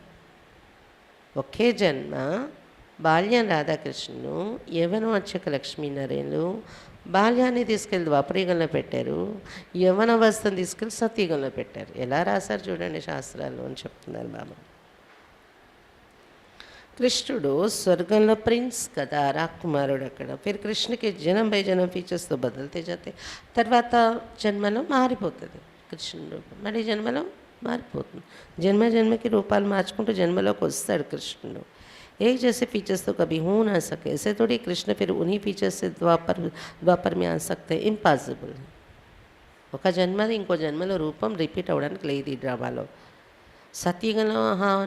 Speaker 1: ఒకే జన్మ, బాల్యం రాధాకృష్ణులు, యవ్వనం వచ్చాక లక్ష్మీనారాయణలు. బాల్యాన్ని తీసుకెళ్ళి ద్వాపరయుగంలో పెట్టారు, యవ్వనవస్థను తీసుకెళ్ళి సతయుగంలో పెట్టారు. ఎలా రాశారు చూడండి శాస్త్రాలు అని చెప్తున్నారు బాబా. కృష్ణుడు స్వర్గంలో ప్రిన్స్ కదా, రాకుమారుడు అక్కడ. ఫిర్ కృష్ణకి జనం బై జనం ఫీచర్స్తో బదలితే జాతే. తర్వాత జన్మలో మారిపోతుంది కృష్ణుడు రూపం, మళ్ళీ జన్మలో మారిపోతుంది. జన్మ జన్మకి రూపాలు మార్చుకుంటూ జన్మలోకి వస్తాడు కృష్ణుడు. एक जैसे फीचर्स तो कभी हो ना सके, ऐसे थोड़ी कृष्ण फिर उन्हीं फीचर्स से द्वापर में आ सकते हैं. ఇంపాసిబుల్. ఒక జన్మది ఇంకో జన్మలో రూపం రిపీట్ అవ్వడానికి లేదు ఈ డ్రామాలో. సత్యుగంలో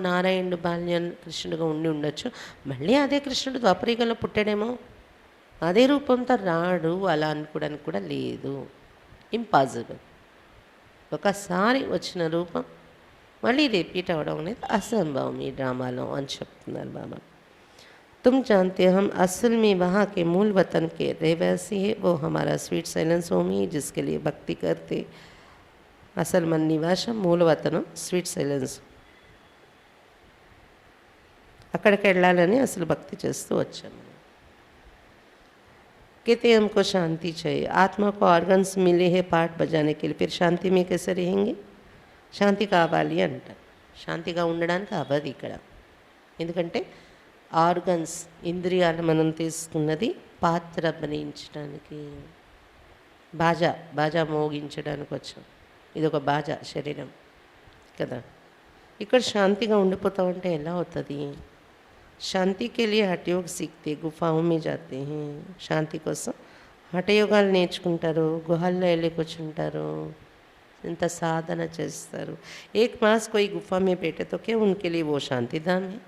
Speaker 1: నారాయణుడు బాల్యం కృష్ణుడిగా ఉండి ఉండొచ్చు, మళ్ళీ అదే కృష్ణుడు ద్వాపరయుగంలో పుట్టాడేమో, అదే రూపంతో రాడు అలా అనుకోవడానికి కూడా లేదు. ఇంపాసిబుల్. ఒకసారి వచ్చిన రూపం మళ్ళీ రిపీట్ అవ్వడం అనేది అసంభవం ఈ డ్రామాలో అని చెప్తున్నారు బాబా. तुम जानते हम असल में वहाँ के मूल वतन के रहवासी है, वो हमारा स्वीट साइलेंस होम ही जिसके लिए भक्ति करते. అసలు మన నివాసం మూలవతనం స్వీట్ సైలెన్స్, అక్కడికి వెళ్ళాలని అసలు భక్తి చేస్తూ వచ్చాము. कहते हमको शांति चाहिए, आत्मा को ऑर्गन्स मिले हैं पार्ट बजाने के लिए, फिर शांति में कैसे रहेंगे. శాంతి కావాలి అంట. శాంతిగా ఉండడానికి అవ్వదు ఇక్కడ. ఎందుకంటే ఆర్గన్స్, ఇంద్రియాలు మనం తీసుకున్నది పాత్ర అభినయించడానికి, బాజా మోగించడానికి వచ్చాం. ఇది ఒక బాజా శరీరం కదా. ఇక్కడ శాంతిగా ఉండిపోతామంటే ఎలా అవుతుంది. శాంతికి వెళ్ళి హఠయోగ సీక్తే గుఫాओं में जाते हैं. శాంతి కోసం హఠయోగాలు నేర్చుకుంటారు, గుహల్లో వెళ్ళి కూర్చుంటారు, ఇంత సాధన చేస్తారు. एक मास कोई गुफा में बैठे तो क्या उनके लिए वो శాంతిధాम है.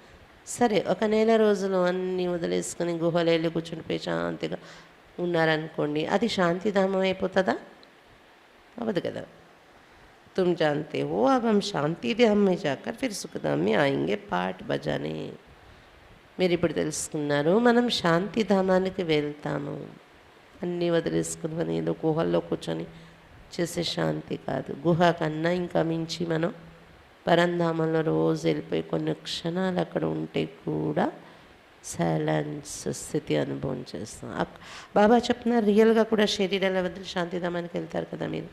Speaker 1: సరే, ఒక నెల రోజులు అన్నీ వదిలేసుకొని గుహలో వెళ్ళి కూర్చుండిపోయి శాంతిగా ఉన్నారనుకోండి, అది శాంతిధామం అయిపోతుందా? అవ్వదు కదా. तुम जानते हो अब हम शांति धाम में जाकर फिर सुखधाम में आएंगे पाठ बजाने. మీరు ఇప్పుడు తెలుసుకున్నారు, మనం శాంతిధామానికి వెళ్తాము. అన్నీ వదిలేసుకుని ఏదో గుహల్లో కూర్చొని చేసే శాంతి కాదు. గుహ కన్నా ఇంకా మించి మనం పరంధామంలో రోజు వెళ్ళిపోయి కొన్ని క్షణాలు అక్కడ ఉంటే కూడా సైలెన్స్ స్థితి అనుభవం చేస్తాం. బాబా చెప్తున్నారు, రియల్గా కూడా శరీరాల వదిలి శాంతిధామానికి వెళ్తారు కదా మీరు,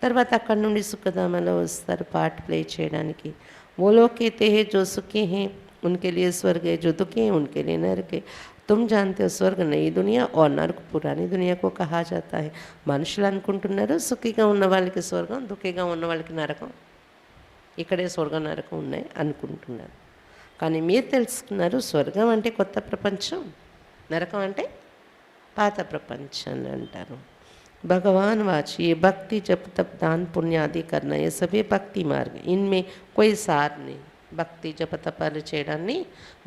Speaker 1: తర్వాత అక్కడ నుండి సుఖధామంలో వస్తారు పార్ట్ ప్లే చేయడానికి. वो लोग कहते हैं जो सुखी हैं उनके लिए स्वर्ग है, जो दुखी हैं उनके लिए नरक है. तुम जानते हो स्वर्ग नई दुनिया और नरक पुरानी दुनिया को कहा जाता है. మనుషులు అనుకుంటున్నారు సుఖిగా ఉన్న వాళ్ళకి స్వర్గం, దుఃఖిగా ఉన్న వాళ్ళకి నరకం, ఇక్కడే స్వర్గం నరకం ఉన్నాయి అనుకుంటున్నారు. కానీ మీరు తెలుసుకున్నారు, స్వర్గం అంటే కొత్త ప్రపంచం, నరకం అంటే పాత ప్రపంచం అంటారు. भगवान वाच ये भक्ति जप तप दान पुण्य आदि करना ये सभी भक्ति मार्ग, इनमें कोई सार नहीं. భక్తి జప తపాలు చేయడాన్ని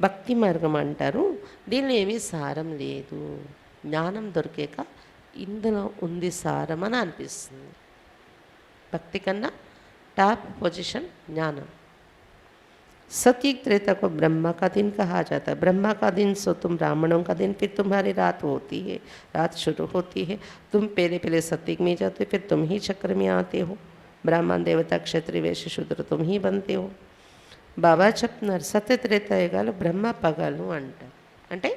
Speaker 1: భక్తి మార్గం అంటారు. దీనిలో ఏమీ సారం లేదు. జ్ఞానం దొరికాక ఇందులో ఉంది సారం అని అనిపిస్తుంది. భక్తి కన్నా టాప్ పొజిషన్ జ్ఞానం. सतयुग त्रेता को ब्रह्मा का दिन कहा जाता है. ब्रह्मा का दिन सो तुम ब्राह्मणों का दिन, फिर तुम्हारी रात होती है, रात शुरू होती है. तुम पहले सतयुग में जाते हो, फिर तुम ही चक्र में आते हो. ब्राह्मण देवता क्षत्रिय वैश्य शूद्र तुम ही बनते हो. బాబా చెప్తున్నారు, సత్యత్రేతాయుగాలు బ్రహ్మ పగలు అంటారు. అంటే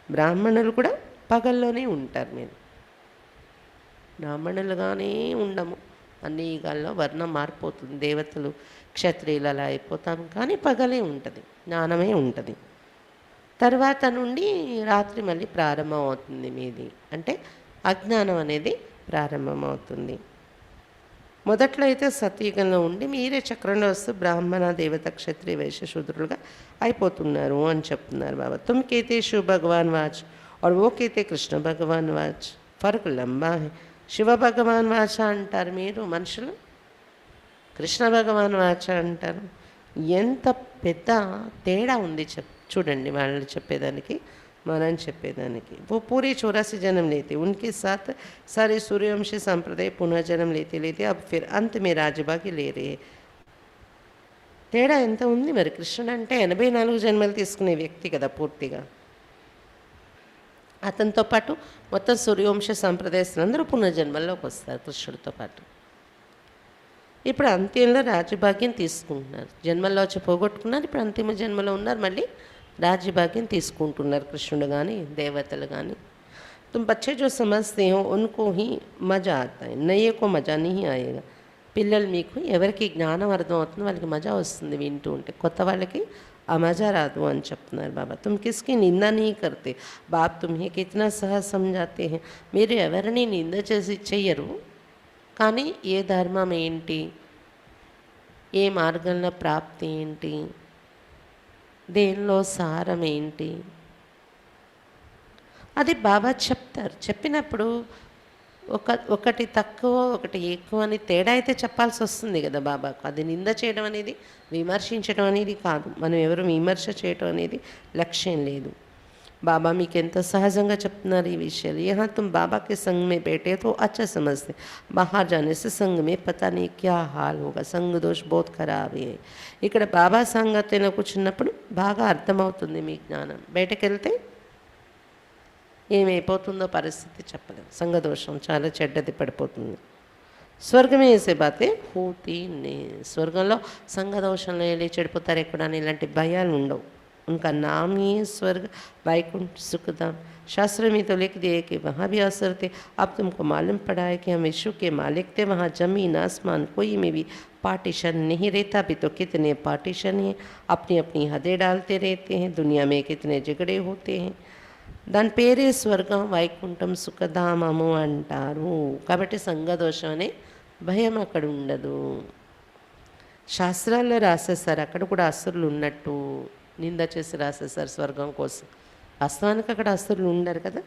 Speaker 1: బ్రాహ్మణులు కూడా పగల్లోనే ఉంటారు. మీరు బ్రాహ్మణులుగానే ఉండము. అన్ని యుగాల్లో వర్ణం మారిపోతుంది. దేవతలు క్షత్రియులు అలా అయిపోతాం, కానీ పగలే ఉంటుంది, జ్ఞానమే ఉంటుంది. తర్వాత నుండి రాత్రి మళ్ళీ ప్రారంభం అవుతుంది మీది. అంటే అజ్ఞానం అనేది ప్రారంభమవుతుంది. మొదట్లో అయితే సతీగంలో ఉండి మీరే చక్రంలో వస్తూ బ్రాహ్మణ దేవత క్షత్రియ వైశ్య శూద్రులుగా అయిపోతున్నారు అని చెప్తున్నారు బాబా. తుమ్ కేతే శివ భగవాన్ వాచ్ और वो कहते కృష్ణ భగవాన్ వాచ్, ఫర్క్ లంబా హై. శివ భగవాన్ వాచ అంటారు మీరు మనుషులు, కృష్ణ భగవాన్ వాచ అంటారు. ఎంత పెద్ద తేడా ఉంది చూడండి వాళ్ళు చెప్పేదానికి మనం చెప్పేదానికి. वो पूरे 84 जन्म लेते, उनके साथ सारे सूर्यवंशी संप्रदाय पुनः जन्म लेते लेते अब फिर अंत में राजभाग्य ले रहे. తేడా ఎంత ఉంది మరి. కృష్ణుడు అంటే 84 జన్మలు తీసుకునే వ్యక్తి కదా పూర్తిగా. అతనితో పాటు మొత్తం సూర్యవంశ సంప్రదాయస్తులందరూ పునర్జన్మల్లోకి వస్తారు కృష్ణుడితో పాటు. ఇప్పుడు అంత్యంలో రాజ్యభాగ్యం తీసుకుంటున్నారు. జన్మల్లో వచ్చి పోగొట్టుకున్నారు, ఇప్పుడు అంతిమ జన్మలో ఉన్నారు, మళ్ళీ రాజ్యభాగ్యం తీసుకుంటున్నారు కృష్ణుడు కానీ దేవతలు కానీ. तुम बच्चे जो समझते हो उनको ही मज़ा आता है, नए को मज़ा नहीं आएगा. పిల్లలు మీకు ఎవరికి జ్ఞానం అర్థం అవుతుందో వాళ్ళకి మజా వస్తుంది వింటూ ఉంటే, కొత్త వాళ్ళకి ఆ మజా రాదు అని చెప్తున్నారు బాబా. तुम किसकी निंदा नहीं करते, बाप तुम्हें कितना सहज समझाते हैं. మీరు ఎవరిని నింద చేసి చెయ్యరు, కానీ ఏ ధర్మం ఏంటి, ఏ మార్గంలో ప్రాప్తి ఏంటి, దేనిలో సారం ఏంటి, అది బాబా చెప్తారు. చెప్పినప్పుడు ఒకటి తక్కువ ఒకటి ఎక్కువ అని తేడా అయితే చెప్పాల్సి వస్తుంది కదా బాబాకు. అది నింద చేయడం అనేది విమర్శించడం అనేది కాదు, మనం ఎవరు విమర్శ చేయడం అనేది లక్ష్యం లేదు. बाबा మీకు ఎంత సహజంగా చెప్తున్నారు ఈ విషయాలు. यहाँ तुम बाबा के संग में बैठे तो अच्छा समझते, बाहर जाने से संग में पता नहीं क्या हाल होगा, संग दोष बहुत खराब है. ఇక్కడ బాబా సంగతిలో కూర్చున్నప్పుడు బాగా అర్థమవుతుంది మీ జ్ఞానం, బయటకు వెళ్తే ఏమైపోతుందో పరిస్థితి చెప్పలేము. సంఘదోషం చాలా చెడ్డది పడిపోతుంది. స్వర్గమే వేసే బాతే హోతీ నే, స్వర్గంలో సంఘదోషంలో వెళ్ళి చెడిపోతారు ఎక్కడని ఇలాంటి భయాలు ఉండవు. उनका नाम ही है स्वर्ग वैकुंठ सुखधाम. शास्त्र में तो लिख दिए कि वहाँ भी असर थे. अब तुमको मालूम पड़ा है कि हम विश्व के मालिक थे, वहाँ जमीन आसमान कोई में भी पार्टीशन नहीं रहता. भी तो कितने पार्टीशन हैं, अपनी अपनी हदें डालते रहते हैं, दुनिया में कितने झगड़े होते हैं. దాని పేరే స్వర్గం వైకుంఠం సుఖధామము అంటారు. కాబట్టి సంఘదోషం అనే భయం అక్కడ ఉండదు. శాస్త్రాల్లో రాసేస్తారు అక్కడ కూడా అసురులు ఉన్నట్టు నింద చేసి రాసేస్తారు స్వర్గం కోసం. వాస్తవానికి అక్కడ అసురులు ఉండరు కదా.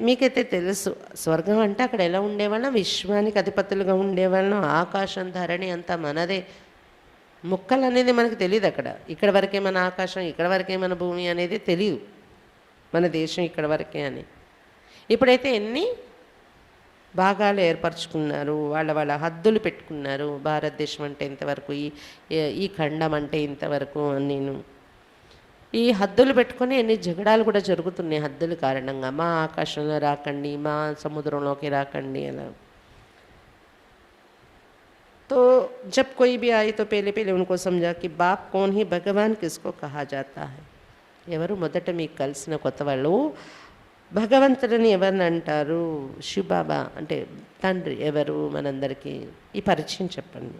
Speaker 1: మీకైతే తెలుసు స్వర్గం అంటే అక్కడ ఎలా ఉండేవాళ్ళం, విశ్వానికి అధిపతులుగా ఉండేవాళ్ళం, ఆకాశం ధరణి అంతా మనదే. ముక్కలు అనేది మనకు తెలియదు అక్కడ. ఇక్కడ వరకే మన ఆకాశం, ఇక్కడ వరకే మన భూమి అనేది తెలియదు, మన దేశం ఇక్కడ వరకే అని. ఇప్పుడైతే ఎన్ని భాగాలు ఏర్పరచుకున్నారు, వాళ్ళ హద్దులు పెట్టుకున్నారు. భారతదేశం అంటే ఇంతవరకు, ఈ ఖండం అంటే ఇంతవరకు అని. నేను ఈ హద్దులు పెట్టుకొని ఎన్ని జగడాలు కూడా జరుగుతున్నాయి హద్దుల కారణంగా. మా ఆకాశంలో రాకండి, మా సముద్రంలోకి రాకండి అలా. तो जब कोई भी आए तो पहले पहले उनको समझा कि बाप कौन ही, भगवान किसको कहा जाता है. ఎవరు మొదట మీకు కలిసిన కొత్త వాళ్ళు భగవంతుడిని ఎవరిని అంటారు, శివబాబా అంటే తండ్రి ఎవరు మనందరికీ ఈ పరిచయం చెప్పండి.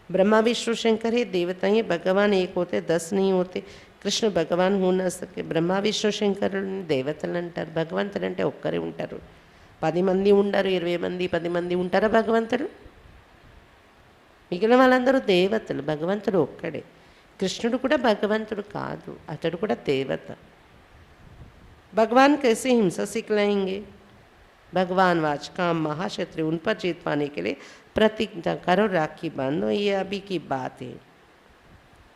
Speaker 1: ब्रह्मा विष्णु शंकर है, देवता ही भगवान एक होते 10 नहीं होते. కృష్ణ భగవాన్ హూ నా సకే. బ్రహ్మ విష్ణు శంకరుని దేవతలు అంటారు, భగవంతుడు అంటే ఒక్కరే ఉంటారు. 10 మంది ఉండరు, 20 మంది 10 మంది ఉంటారా భగవంతుడు? మిగిలిన వాళ్ళందరూ దేవతలు, భగవంతుడు ఒక్కడే. కృష్ణుడు కూడా భగవంతుడు కాదు, అతడు కూడా దేవత. भगवान कैसे हिंसा सिखलाएंगे. भगवान वाच काम महाक्षत्रिय उन पर जीत पाने के लिए प्रतिज्ञा करो, राखी बांधो, ये अभी की बात है.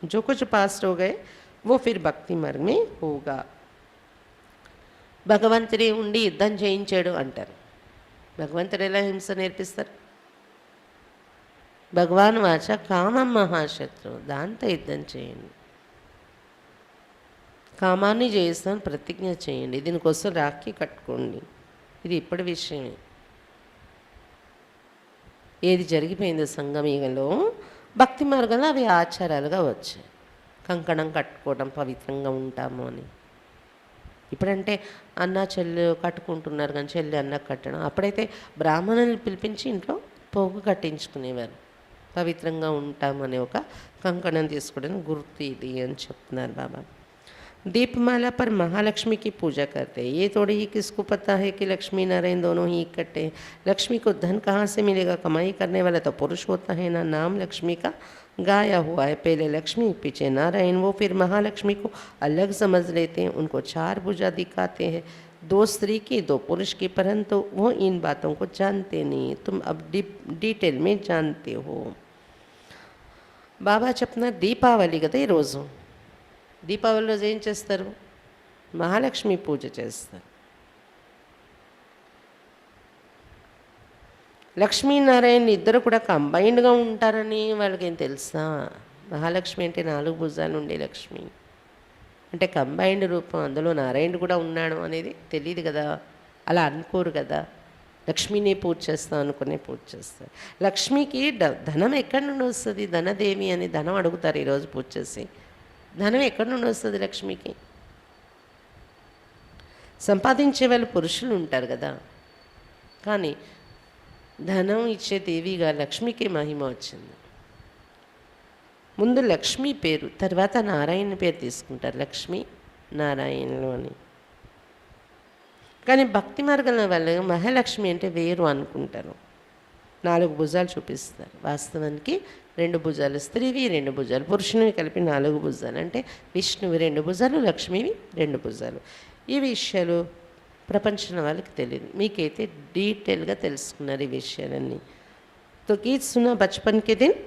Speaker 1: जो कुछ पास्ट हो गए वो फिर भक्ति मार्ग में होगा. భగవంతుడే ఉండి యుద్ధం చేయించాడు అంటారు. భగవంతుడు ఎలా హింస నేర్పిస్తారు? భగవాన్ వాచ కామం మహాశత్రువు, దాంతో యుద్ధం చేయండి. కామాన్ని జయిస్తాను ప్రతిజ్ఞ చేయండి, దీనికోసం రాఖీ కట్టుకోండి. ఇది ఇప్పటి విషయమే. ఏది జరిగిపోయిందో సంగమయుగంలో భక్తి మార్గంలో అవి ఆచారాలుగా వచ్చాయి. కంకణం కట్టుకోవడం, పవిత్రంగా ఉంటాము అని. ఇప్పుడంటే అన్న చెల్లి కట్టుకుంటున్నారు కానీ చెల్లి అన్న కట్టడం. అప్పుడైతే బ్రాహ్మణుల్ని పిలిపించి ఇంట్లో పోగు కట్టించుకునేవారు. పవిత్రంగా ఉంటామని ఒక కంకణం తీసుకోవడానికి గుర్తు ఇది అని చెప్తున్నారు బాబా. दीपमाला पर महालक्ष्मी की पूजा करते हैं। ये थोड़ी ही किसको पता है कि लक्ष्मी नारायण दोनों ही इकट्ठे हैं। लक्ष्मी को धन कहाँ से मिलेगा? कमाई करने वाला तो पुरुष होता है ना। नाम लक्ष्मी का गाया हुआ है, पहले लक्ष्मी पीछे नारायण। वो फिर महालक्ष्मी को अलग समझ लेते हैं, उनको चार भुजा दिखाते हैं, दो स्त्री की दो पुरुष की, परंतु वो इन बातों को जानते नहीं। तुम अब डिटेल में जानते हो। బాబా చెప్తున్నారు దీపావళి కదా ఈరోజు. దీపావళి రోజు ఏం చేస్తారు? మహాలక్ష్మి పూజ చేస్తారు. లక్ష్మీనారాయణ ఇద్దరు కూడా కంబైన్డ్గా ఉంటారని వాళ్ళకేం తెలుసా? మహాలక్ష్మి అంటే 4 భుజాలు ఉండే లక్ష్మి అంటే కంబైన్డ్ రూపం, అందులో నారాయణుడు కూడా ఉన్నాడు అనేది తెలియదు కదా, అలా అనుకోరు కదా. లక్ష్మీని పూజ చేస్తాం అనుకునే పూజ చేస్తారు. లక్ష్మికి ధనం ఎక్కడి నుండి వస్తుంది? ధనదేవి అని ధనం అడుగుతారు ఈరోజు పూజ చేసి. ధనం ఎక్కడి నుండి వస్తుంది లక్ష్మికి? సంపాదించే వాళ్ళు పురుషులు ఉంటారు కదా, కానీ ధనం ఇచ్చే దేవిగా లక్ష్మికి మహిమ వచ్చింది. ముందు లక్ష్మీ పేరు, తర్వాత నారాయణ పేరు తీసుకుంటారు, లక్ష్మీ నారాయణులు అని. కానీ భక్తి మార్గంలో వాళ్ళు మహాలక్ష్మి అంటే వేరు అనుకుంటారు. 4 భుజాలు చూపిస్తారు. వాస్తవానికి 2 భుజాలు స్త్రీవి, 2 భుజాలు పురుషునివి, కలిపి 4 భుజాలు. అంటే విష్ణువి 2 భుజాలు, లక్ష్మివి 2 భుజాలు. ఈ విషయాలు ప్రపంచం వాళ్ళకి తెలియదు. మీకైతే డీటెయిల్గా తెలుసుకున్నారు ఈ విషయాలన్నీ. తో గీత్ సునా బచ్పన్ కే దిన్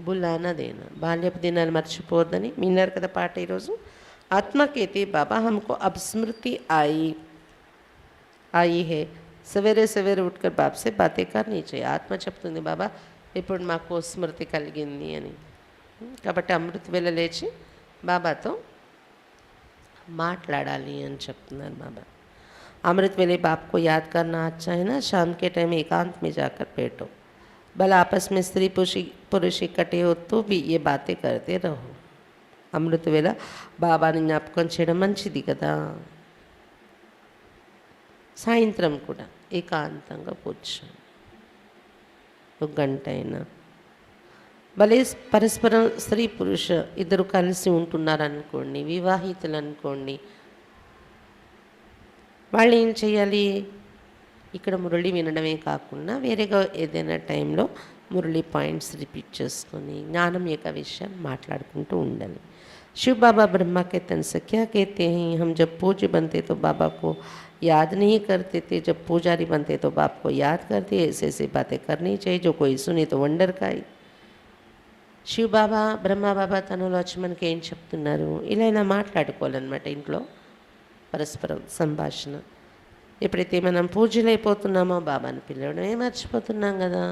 Speaker 1: బులానా దేనా, బాల్యపు దినాలు మర్చిపోవద్దని విన్నారు కదా పాట ఈరోజు. ఆత్మకైతే బాబా హమ్కో అబ్ స్మృతి आई है, सवेरे सवेरे उठकर बाप से बातें करनी चाहिए. ఆత్మ చెప్తుంది బాబా ఇప్పుడు మాకు స్మృతి కలిగింది అని. కాబట్టి అమృత వేళ లేచి బాబాతో మాట్లాడాలి అని చెప్తున్నారు బాబా. अमृत वेले बाप को याद करना अच्छा है ना. शाम के टाइम एकांत में जाकर बैठो, भला आपस में स्त्री पुरुष इकट्ठे हो तो भी ये बातें करते रहो. అమృత వేళ బాబాని జ్ఞాపకం చేయడం మంచిది కదా. సాయంత్రం కూడా ఏకాంతంగా కూర్చోండి, 1 గంట అయినా. భలే పరస్పరం స్త్రీ పురుష ఇద్దరు కలిసి ఉంటున్నారనుకోండి, వివాహితులు అనుకోండి, వాళ్ళు ఏం చేయాలి? ఇక్కడ మురళి వినడమే కాకుండా వేరేగా ఏదైనా టైంలో మురళి పాయింట్స్ రిపీట్ చేసుకొని జ్ఞానం యొక్క విషయం మాట్లాడుకుంటూ ఉండాలి. शिव बाबा ब्रह्मा के तन से क्या कहते हैं? हम जब पूज्य बनते तो बाबा को याद नहीं करते थे, जब पुजारी बनते तो बाप को याद करते. ऐसे ऐसी बातें करनी चाहिए, जो कोई सुने तो వండర్ కాయ్. శివ బాబా బ్రహ్మ బాబా తనలో వచ్చి మనకి ఏం చెప్తున్నారు? ఇలా మాట్లాడుకోవాలన్నమాట ఇంట్లో, పరస్పరం సంభాషణ. ఎప్పుడైతే మనం పూజలైపోతున్నామో బాబాని పిలవడమే మర్చిపోతున్నాం కదా.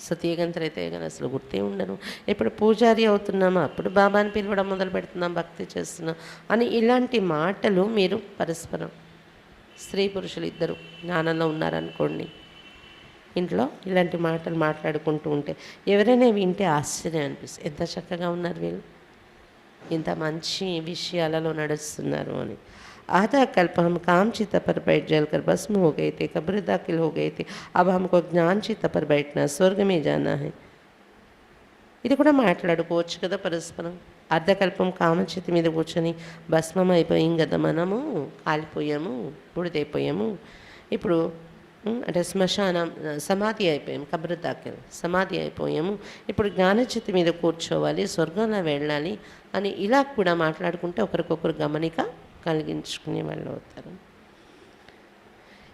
Speaker 1: సతీగంతలు అయితే కానీ అసలు గుర్తే ఉండను. ఎప్పుడు పూజారి అవుతున్నామో అప్పుడు బాబాని పిలవడం మొదలు పెడుతున్నాం, భక్తి చేస్తున్నాం అని ఇలాంటి మాటలు మీరు పరస్పరం స్త్రీ పురుషులు ఇద్దరు జ్ఞానంలో ఉన్నారనుకోండి, ఇంట్లో ఇలాంటి మాటలు మాట్లాడుకుంటూ ఉంటే ఎవరైనా వింటే ఆశ్చర్యం అనిపిస్తుంది. ఎంత చక్కగా ఉన్నారు వీళ్ళు, ఇంత మంచి విషయాలలో నడుస్తున్నారు అని. आधा कल्प हम काम चिता पर बैठ जलकर भस्म हो गए थे, कब्र दाखिल हो गए थे, अब हमको ज्ञान चिता पर बैठना, स्वर्ग में जाना है. ఇది కూడా మాట్లాడుకోవచ్చు కదా పరస్పరం. అర్ధకల్పం కామచిత మీద కూర్చొని భస్మం అయిపోయాం కదా, మనము కాలిపోయాము, బుడిదైపోయాము. ఇప్పుడు అంటే శ్మశానం సమాధి అయిపోయాము, కబ్ర దాఖిల్ సమాధి అయిపోయాము, ఇప్పుడు జ్ఞానచిత మీద కూర్చోవాలి, స్వర్గంలో వెళ్ళాలి అని ఇలా కూడా మాట్లాడుకుంటే ఒకరికొకరు గమనిక కలిగించుకునే వాళ్ళు అవుతారు.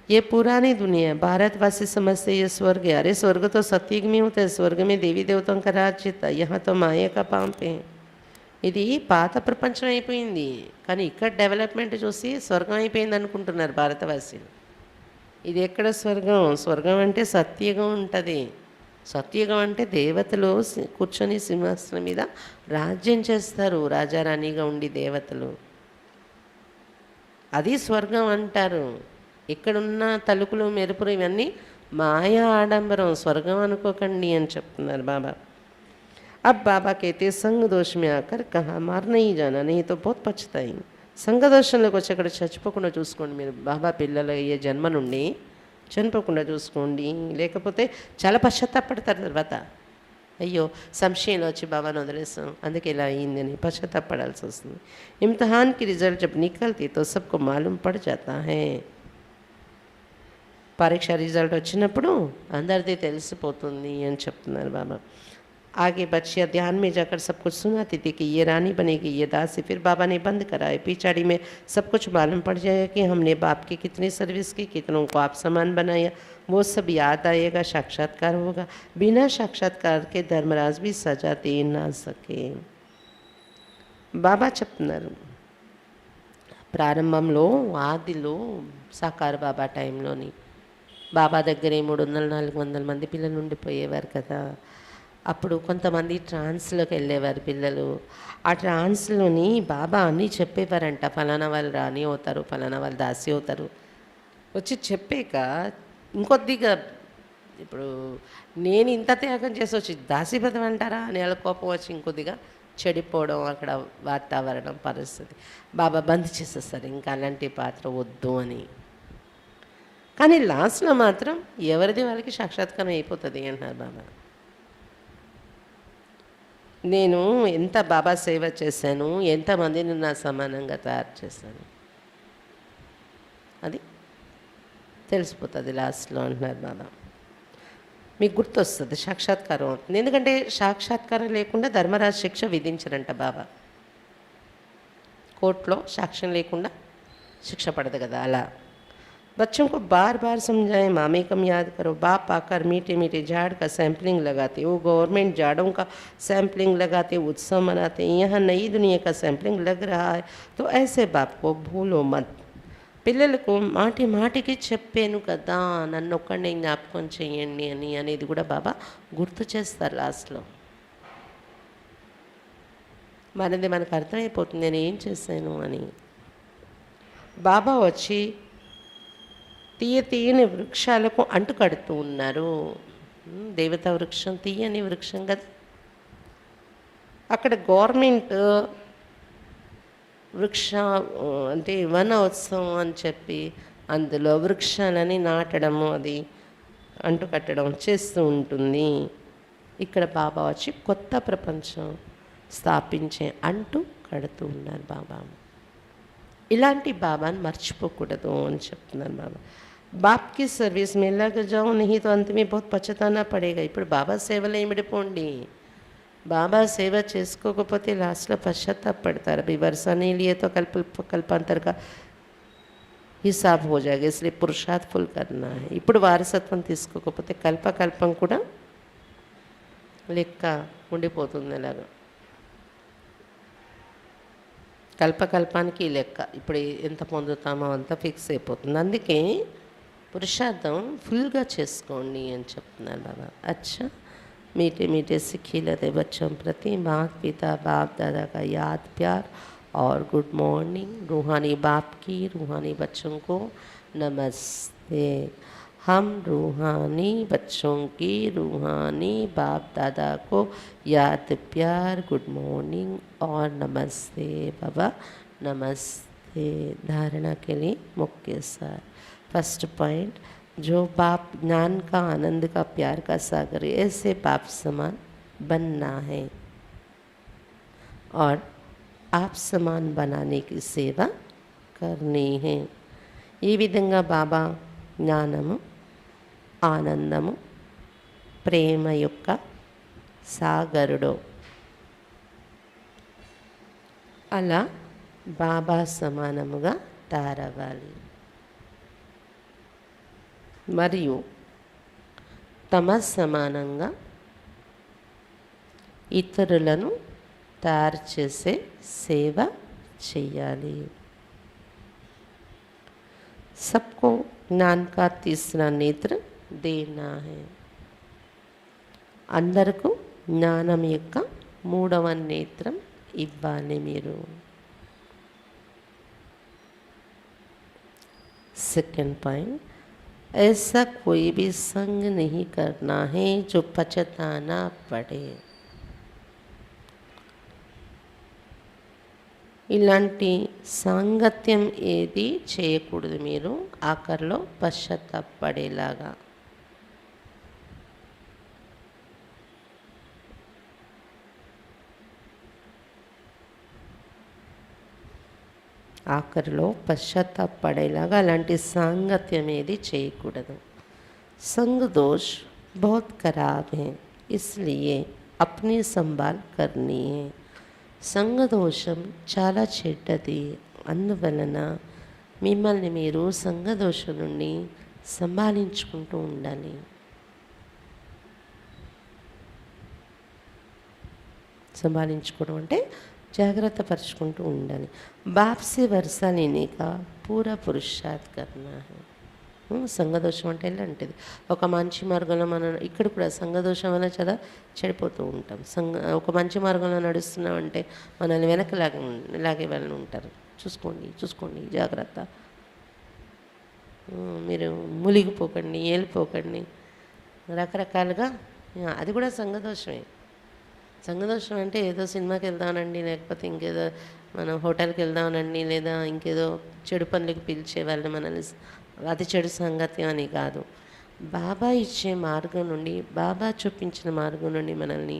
Speaker 1: ये पुरानी दुनिया, भारतवासी समझते ये स्वर्ग है. अरे स्वर्ग तो सतयुग में होता है, स्वर्ग में देवी देवताओं का राज्य था, यहाँ तो माया का पांप है. ఇది పాత ప్రపంచం అయిపోయింది, కానీ ఇక్కడ డెవలప్మెంట్ చూసి స్వర్గం అయిపోయింది అనుకుంటున్నారు భారతవాసీలు. ఇది ఎక్కడ స్వర్గం? స్వర్గం అంటే సత్యుగం ఉంటుంది. సత్యుగం అంటే దేవతలు కూర్చొని సింహాసనం మీద రాజ్యం చేస్తారు, రాజారాణిగా ఉండి దేవతలు. అది స్వర్గం అంటారు. ఇక్కడున్న తలుపులు మెరుపులు ఇవన్నీ మాయా ఆడంబరం, స్వర్గం అనుకోకండి అని చెప్తున్నారు బాబా. अब बाबा कहते संग दोष में आकर कहाँ मार नहीं जाना, नहीं तो बहुत पछताई. సంఘదోషంలోకి వచ్చి అక్కడ చచ్చిపోకుండా చూసుకోండి. మీరు బాబా పిల్లలు అయ్యే జన్మ నుండి చనిపోకుండా చూసుకోండి, లేకపోతే చాలా పశ్చాత్తాపడతారు తర్వాత. అయ్యో సంశయంలో వచ్చి బాబాను వదిలేసాం అందుకే ఇలా అయిందని పశ్చాత్తాపడాల్సి వస్తుంది. इम्तिहान की रिजल्ट जब निकलती तो सबको मालूम पड़ जाता है. పరీక్ష రిజల్ట్ వచ్చినప్పుడు అందరిది తెలిసిపోతుంది అని చెప్తున్నారు బాబా. आगे बच्चियाँ ध्यान में जाकर सब कुछ सुनाती थी कि ये रानी बनेगी, ये दासी. फिर बाबा ने बंद कराए. पिछाड़ी में सब कुछ मालूम पड़ जाएगा कि हमने बाप की कितनी सर्विस की, कितनों को आप समान बनाया, वो सब याद आएगा. साक्षात्कार होगा. बिना साक्षात्कार के धर्मराज भी सजा दे ना सके. బాబా చెప్తున్నారు ప్రారంభంలో ఆదిలో సాకార బాబా టైంలోని బాబా దగ్గరే 300-400 మంది పిల్లలు ఉండిపోయేవారు కదా. అప్పుడు కొంతమంది ట్రాన్స్లోకి వెళ్ళేవారు పిల్లలు. ఆ ట్రాన్స్లోని బాబా అన్నీ చెప్పేవారంట. ఫలానా వాళ్ళు రాణి అవుతారు, ఫలానా వాళ్ళు దాసి అవుతారు. వచ్చి చెప్పాక ఇంకొద్దిగా ఇప్పుడు నేను ఇంత త్యాగం చేసి వచ్చి దాసీపదం అంటారా అని వాళ్ళ కోపం వచ్చి ఇంకొద్దిగా చెడిపోవడం అక్కడ వాతావరణం పరిస్థితి. బాబా బంద్ చేసేస్తారు ఇంకా అలాంటి పాత్ర వద్దు అని. కానీ లాస్ట్లో మాత్రం ఎవరిది వాళ్ళకి సాక్షాత్కారం అయిపోతుంది అంటున్నారు బాబా. నేను ఎంత బాబా సేవ చేశాను, ఎంతమందిని నా సమానంగా తయారు చేశాను అది తెలిసిపోతుంది లాస్ట్లో అంటున్నారు బాబా. మీకు గుర్తొస్తుంది సాక్షాత్కారం అవుతుంది. ఎందుకంటే సాక్షాత్కారం లేకుండా ధర్మరాజు శిక్ష విధించరంట బాబా. కోర్టులో సాక్ష్యం లేకుండా శిక్ష పడదు కదా అలా. बच्चों को बार बार समझाएं, मामे कम याद करो. बाप आकर मीठे मीठे झाड़ का सैम्पलिंग लगाते, वो गवर्नमेंट झाड़ों का सैम्पलिंग लगाते, उत्सव मनाते. यहाँ नई दुनिया का सैम्पलिंग लग रहा है तो ऐसे बाप को भूलो मत. పిల్లలకు మాటి మాటికి చెప్పాను కదా నన్ను ఒక్కడిని జ్ఞాపకం చేయండి అని అనేది కూడా బాబా గుర్తు చేస్తారు లాస్ట్లో. మనది మనకు అర్థమైపోతుంది నేను ఏం చేశాను అని. బాబా వచ్చి తీయని వృక్షాలకు అంటు కడుతూ ఉన్నారు. దేవతా వృక్షం తీయని వృక్షం కదా. అక్కడ గవర్నమెంట్ వృక్ష అంటే వనోత్సవం అని చెప్పి అందులో వృక్షాలని నాటడము అది అంటు కట్టడం చేస్తూ ఉంటుంది. ఇక్కడ బాబా వచ్చి కొత్త ప్రపంచం స్థాపించే అంటు కడుతూ ఉన్నారు బాబా. ఇలాంటి బాబాని మర్చిపోకూడదు అని చెప్తున్నారు బాబా. బాప్ కి సర్వీస్ में लग जाओ नहीं तो अंत में बहुत पछताना पड़ेगा. ఇప్పుడు బాబా సేవలో ఇమిడిపోండి. బాబా సేవ చేసుకోకపోతే లాస్ట్లో పశ్చాత్తాపడతారు. अभी वर्षा नहीं लिए तो कल्पांतर का हिसाब हो जाएगा, इसलिए पुरुषार्थ फुल करना है. ఇప్పుడు వారసత్వం తీసుకోకపోతే కల్పకల్పం కూడా లెక్క ఉండిపోతుంది. అలాగా కల్పకల్పానికి లెక్క ఇప్పుడు ఎంత పొందుతామో అంత ఫిక్స్ అయిపోతుంది. అందుకే పురుషార్థం ఫుల్గా చేసుకోండి అని చెప్తున్నారు బాబా. అచ్చా मीठे मीठे से खिलते बच्चों प्रति माता पिता बाप दादा का याद प्यार और गुड मॉर्निंग. रूहानी बाप की रूहानी बच्चों को नमस्ते. हम रूहानी बच्चों की रूहानी बाप दादा को याद प्यार गुड मॉर्निंग और नमस्ते बाबा नमस्ते. धारणा के लिए मुख्य सार. फर्स्ट पॉइंट, जो बाप ज्ञान का आनंद का प्यार का सागर है ऐसे बाप समान बनना है और आप समान बनाने की सेवा करनी है. ఈ విధంగా బాబా జ్ఞానము ఆనందము ప్రేమ యొక్క సాగరుడు. అలా బాబా సమానముగా తయారవ్వాలి మరియు తమ సమానంగా ఇతరులను తయారు చేసే సేవ చేయాలి. सबको ज्ञान का तीसरा नेत्र देना है. అందరకు జ్ఞానం యొక్క మూడవ నేత్రం ఇవ్వాలి మీరు. सेकंड पॉइंट, ऐसा कोई भी संग नहीं करना है जो पछताना पड़े. ఇలాంటి సాంగత్యం ఏది చేయకూడదు మీరు ఆఖరిలో పశ్చాత్తాపడేలాగా. ఆఖరిలో పశ్చాత్తాపడేలాగా అలాంటి సాంగత్యం ఏది చేయకూడదు. संग दोष बहुत खराब है, इसलिए अपनी संभाल करनी है. సంగదోషం చాలా చెడ్డది, అందువలన మిమ్మల్ని మీరు సంగదోషం నుండి సంభాలించుకుంటూ ఉండాలి. संभालिंచుకోవడం అంటే జాగ్రత్త పరుచుకుంటూ ఉండాలి. बाप से वर्षा लेने का पूरा पुरुषार्थ करना है. సంఘదోషం అంటే ఇలాంటిది. ఒక మంచి మార్గంలో మనం ఇక్కడ కూడా సంఘదోషం వల్ల చాలా చెడిపోతూ ఉంటాం. ఒక మంచి మార్గంలో నడుస్తున్నామంటే మనల్ని వెనక్కి లాగే వాళ్ళని ఉంటారు. చూసుకోండి జాగ్రత్త, మీరు మునిగిపోకండి, ఏలిపోకండి, రకరకాలుగా. అది కూడా సంఘదోషమే. సంఘదోషం అంటే ఏదో సినిమాకి వెళ్దామనండి, లేకపోతే ఇంకేదో మనం హోటల్కి వెళ్దామనండి, లేదా ఇంకేదో చెడు పనులకు పిలిచే వాళ్ళని మనల్ని అది చెడు సంగత్యం అని కాదు. బాబా ఇచ్చే మార్గం నుండి, బాబా చూపించిన మార్గం నుండి మనల్ని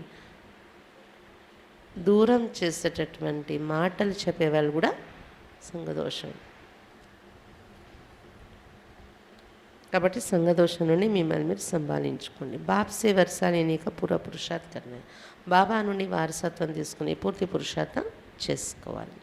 Speaker 1: దూరం చేసేటటువంటి మాటలు చెప్పేవాళ్ళు కూడా సంఘదోషం. కాబట్టి సంఘదోషం నుండి మిమ్మల్ని మీరు సంభాలించుకోండి. బాప్ సే వర్షాలేనిక పూర్వ పురుషార్థం కన్నా, బాబా నుండి వారసత్వం తీసుకుని పూర్తి పురుషార్థం చేసుకోవాలి.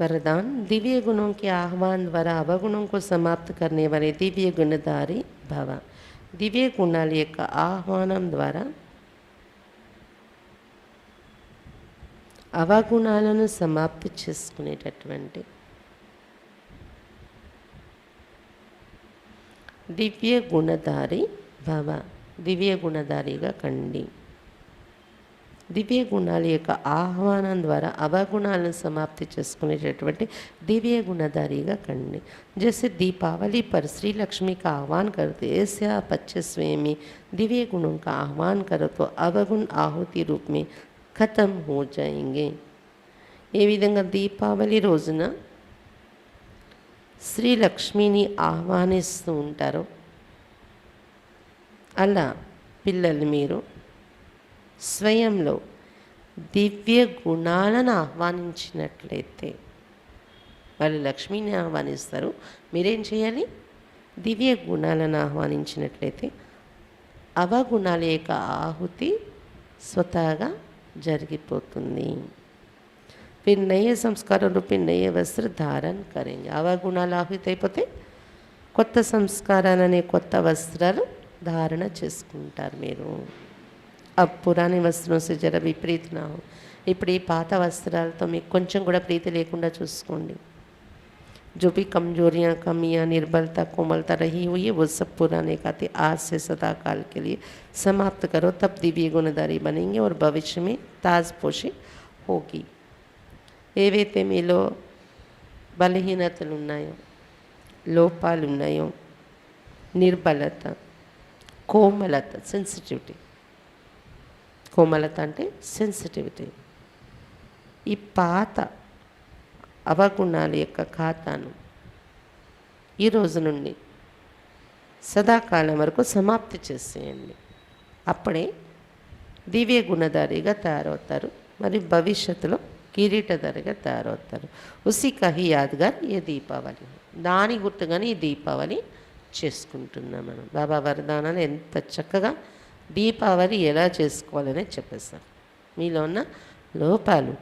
Speaker 1: वरदान दिव्य गुणों के आह्वान द्वारा अवगुणों को समाप्त करने वाले दिव्य गुणधारी भव. दिव्य गुणाల యొక్క ఆహ్వానం ద్వారా అవగుణాలను సమాప్తి చేసుకునేటటువంటి దివ్య గుణధారి భవ. దివ్య గుణధారిగా కండి. దివ్య గుణాల యొక్క ఆహ్వానం ద్వారా అవగుణాలను సమాప్తి చేసుకునేటటువంటి दिव्य गुणधारीगा कंडी. जैसे दीपावली पर श्री लक्ष्मी का आह्वान करते, ऐसे आप 25वें में दिव्य गुणों का आह्वान करो तो अवगुण आहुति रूप में खत्म हो जाएंगे. ఏ విధంగా దీపావళి రోజున శ్రీ లక్ష్మిని ఆహ్వానిస్తూ ఉంటారో అలా పిల్లల్ని మీరు స్వయంలో దివ్య గుణాలను ఆహ్వానించినట్లయితే వాళ్ళు లక్ష్మిని ఆహ్వానిస్తారు. మీరేం చేయాలి? దివ్య గుణాలను ఆహ్వానించినట్లయితే అవగుణాల యొక్క ఆహుతి స్వతహాగా జరిగిపోతుంది. फिर नए संस्कारों रूपी नए वस्त्र धारण करेंगे. అవగుణాలు ఆహుతి అయిపోతే కొత్త సంస్కారాలనే కొత్త వస్త్రాలు ధారణ చేసుకుంటారు మీరు. अब पुराने वस्त्रों से जरा विपरीत ना हो. ఇప్పుడు ఈ పాత వస్త్రాలతో మీకు కొంచెం కూడా ప్రీతి లేకుండా చూసుకోండి. जो भी कमजोरियाँ, कमियाँ, निर्बलता, कोमलता रही हुई है वो सब पुराने खाते आज से सदा काल के लिए समाप्त करो. तब दिव्य गुणधारी बनेंगे और भविष्य में ताजपोशी होगी. ఏవైతే మీలో బలహీనతలు ఉన్నాయో, లోపాలు ఉన్నాయో, నిర్బలత, కోమలత, సెన్సిటివిటీ. కోమలత అంటే సెన్సిటివిటీ. ఈ పాత అవగుణాల యొక్క ఖాతాను ఈ రోజు నుండి సదాకాలం వరకు సమాప్తి చేసేయండి. అప్పుడే దివ్య గుణధారిగా తయారవుతారు. మరి భవిష్యత్తులో కిరీటధారిగా తయారవుతారు. ఉసి కహి యాద్గార్ ఏ దీపావళి. దాని గుర్తుగానే ఈ దీపావళి చేసుకుంటున్నాం మనం. బాబా వరదానాలు ఎంత చక్కగా దీపావళి ఎలా చేసుకోవాలనే చెప్పేస్తారు. మీలో ఉన్న లోపాలు,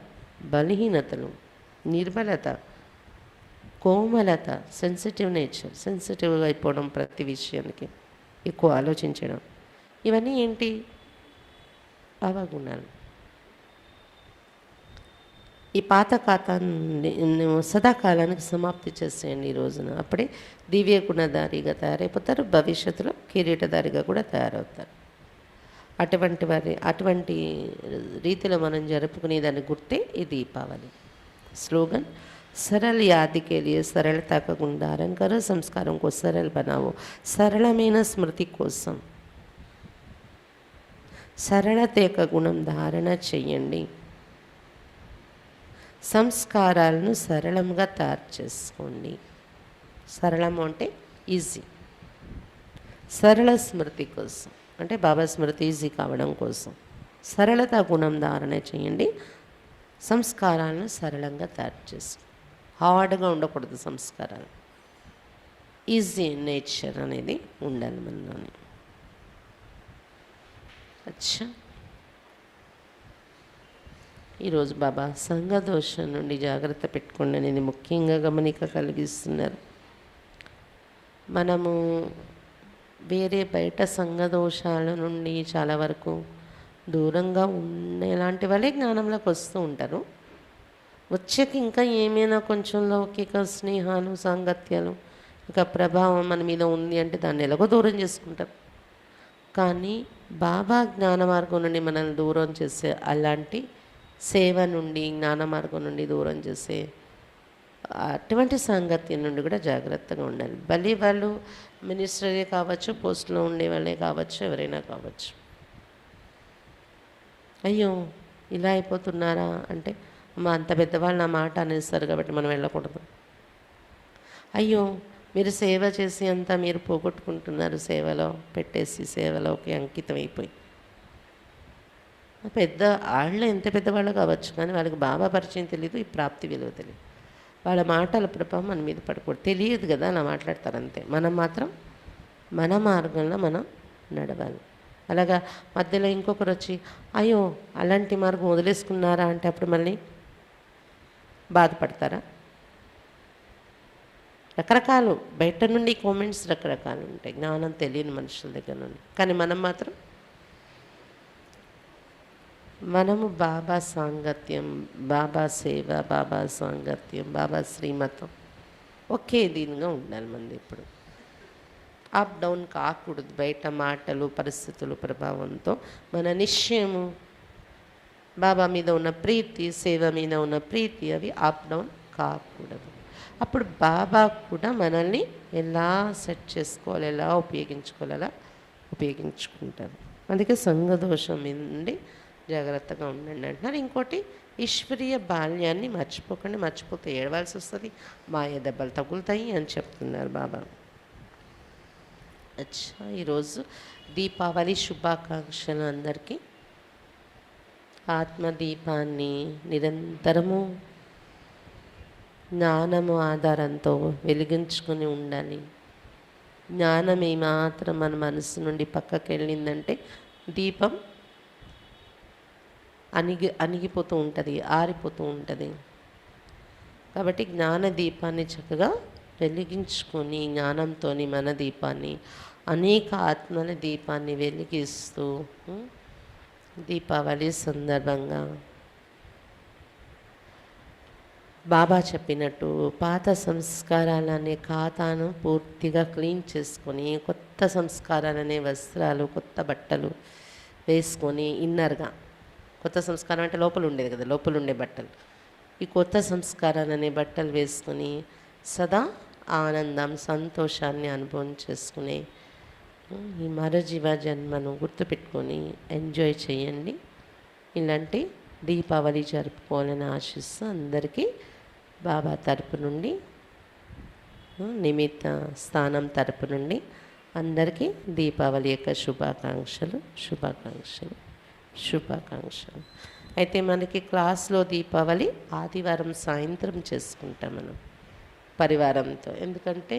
Speaker 1: బలహీనతలు, నిర్బలత, కోమలత, సెన్సిటివ్ నేచర్, సెన్సిటివ్గా అయిపోవడం, ప్రతి విషయానికి ఎక్కువ ఆలోచించడం, ఇవన్నీ ఏంటి? అవగుణాలు. ఈ పాత ఖాతాన్ని సదాకాలానికి సమాప్తి చేసేయండి ఈ రోజున. అప్పుడే దివ్య గుణధారిగా తయారైపోతారు. భవిష్యత్తులో కిరీటధారిగా కూడా తయారవుతారు. అటువంటి రీతిలో మనం జరుపుకునే దాని గుర్తే ఈ దీపావళి. స్లోగన్ सरल याद के लिए सरलता का गुण धारण करो, संस्कारों को सरल बनाओ. సరళమైన స్మృతి కోసం సరళత యొక్క గుణం ధారణ చెయ్యండి. సంస్కారాలను సరళంగా తయారు చేసుకోండి. సరళం అంటే ఈజీ. సరళ స్మృతి కోసం అంటే బాబా స్మృతి ఈజీ కావడం కోసం సరళత గుణం ధారణ చేయండి. సంస్కారాలను సరళంగా తయారు చేసుకో. హార్డ్గా ఉండకూడదు సంస్కారాలు. ఈజీ నేచర్ అనేది ఉండాలి మనలోని. అచ్చా, ఈరోజు బాబా సంఘదోషం నుండి జాగ్రత్త పెట్టుకోండి అనేది ముఖ్యంగా గమనిక కలిగిస్తున్నారు. మనము వేరే బయట సంఘదోషాల నుండి చాలా వరకు దూరంగా ఉండేలాంటి వాళ్ళే జ్ఞానంలోకి వస్తూ ఉంటారు. వచ్చాక ఇంకా ఏమైనా కొంచెం లౌకిక స్నేహాలు సాంగత్యాలు ఇంకా ప్రభావం మన మీద ఉంది అంటే దాన్ని ఎలాగో దూరం చేసుకుంటారు. కానీ బాబా జ్ఞాన మార్గం నుండి మనల్ని దూరం చేసే అలాంటి సేవ నుండి జ్ఞాన మార్గం నుండి దూరం చేసే అటువంటి సాంగత్యం నుండి కూడా జాగ్రత్తగా ఉండాలి. భలే వాళ్ళు మినిస్టరే కావచ్చు, పోస్టులో ఉండే వాళ్ళే కావచ్చు, ఎవరైనా కావచ్చు. అయ్యో ఇలా అయిపోతున్నారా అంటే అమ్మ అంత పెద్దవాళ్ళు నా మాట అనేస్తారు కాబట్టి మనం వెళ్ళకూడదు. అయ్యో మీరు సేవ చేసి అంతా మీరు పోగొట్టుకుంటున్నారు, సేవలో పెట్టేసి సేవలోకి అంకితం అయిపోయి. పెద్ద వాళ్ళు ఎంత పెద్దవాళ్ళు కావచ్చు కానీ వాళ్ళకి బాబా పరిచయం తెలియదు, ఈ ప్రాప్తి విలువ తెలియదు. వాళ్ళ మాటల ప్రభావం మన మీద పడకూడదు. తెలియదు కదా అలా మాట్లాడతారు అంతే. మనం మాత్రం మన మార్గంలో మనం నడవాలి. అలాగా మధ్యలో ఇంకొకరు వచ్చి అయ్యో అలాంటి మార్గం వదిలేసుకున్నారా అంటే అప్పుడు మళ్ళీ బాధపడతారా? రకరకాలు బయట నుండి కామెంట్స్ రకరకాలు ఉంటాయి జ్ఞానం తెలియని మనుషుల దగ్గర నుండి. కానీ మనం మాత్రం మనము బాబా సాంగత్యం, బాబా సేవ, బాబా సాంగత్యం, బాబా శ్రీమతం ఒకే దీనిగా ఉండాలి. మంది ఇప్పుడు అప్ డౌన్ కాకూడదు. బయట మాటలు పరిస్థితులు ప్రభావంతో మన నిశ్చయము బాబా మీద ఉన్న ప్రీతి, సేవ మీద ఉన్న ప్రీతి అవి అప్ డౌన్ కాకూడదు. అప్పుడు బాబా కూడా మనల్ని ఎలా సెట్ చేసుకోవాలి, ఎలా ఉపయోగించుకోవాలి, అలా ఉపయోగించుకుంటారు. అందుకే సంఘదోషం నుండి జాగ్రత్తగా ఉండండి అంటున్నారు. ఇంకోటి ఈశ్వరీయ బాల్యాన్ని మర్చిపోకండి. మర్చిపోతే ఏడవాల్సి వస్తుంది, మాయ దెబ్బలు తగులుతాయి అని చెప్తున్నారు బాబా. అచ్చా, ఈరోజు దీపావళి శుభాకాంక్షలు అందరికీ. ఆత్మదీపాన్ని నిరంతరము జ్ఞానము ఆధారంతో వెలిగించుకొని ఉండాలి. జ్ఞానం ఏమాత్రం మన మనసు నుండి పక్కకి వెళ్ళిందంటే దీపం అణిగిపోతూ ఉంటుంది, ఆరిపోతూ ఉంటుంది. కాబట్టి జ్ఞాన దీపాన్ని చక్కగా వెలిగించుకొని జ్ఞానంతో మన దీపాన్ని అనేక ఆత్మల దీపాన్ని వెలిగిస్తూ దీపావళి సందర్భంగా బాబా చెప్పినట్టు పాత సంస్కారాలనే ఖాతాను పూర్తిగా క్లీన్ చేసుకొని కొత్త సంస్కారాలనే వస్త్రాలు, కొత్త బట్టలు వేసుకొని ఇన్నర్గా, కొత్త సంస్కారం అంటే లోపల ఉండేది కదా, లోపల ఉండే బట్టలు, ఈ కొత్త సంస్కారాలనే బట్టలు వేసుకొని సదా ఆనందం సంతోషాన్ని అనుభవం చేసుకునే ఈ మరజీవ జన్మను గుర్తుపెట్టుకొని ఎంజాయ్ చేయండి. ఇలాంటి దీపావళి జరుపుకోవాలని ఆశిస్తూ అందరికీ బాబా తరపు నుండి, నిమిత్త స్థానం తరపు నుండి అందరికీ దీపావళి యొక్క శుభాకాంక్షలు శుభాకాంక్షలు శుభాకాంక్షలు. అయితే మనకి క్లాస్లో దీపావళి ఆదివారం సాయంత్రం చేసుకుంటాం మనం పరివారంతో. ఎందుకంటే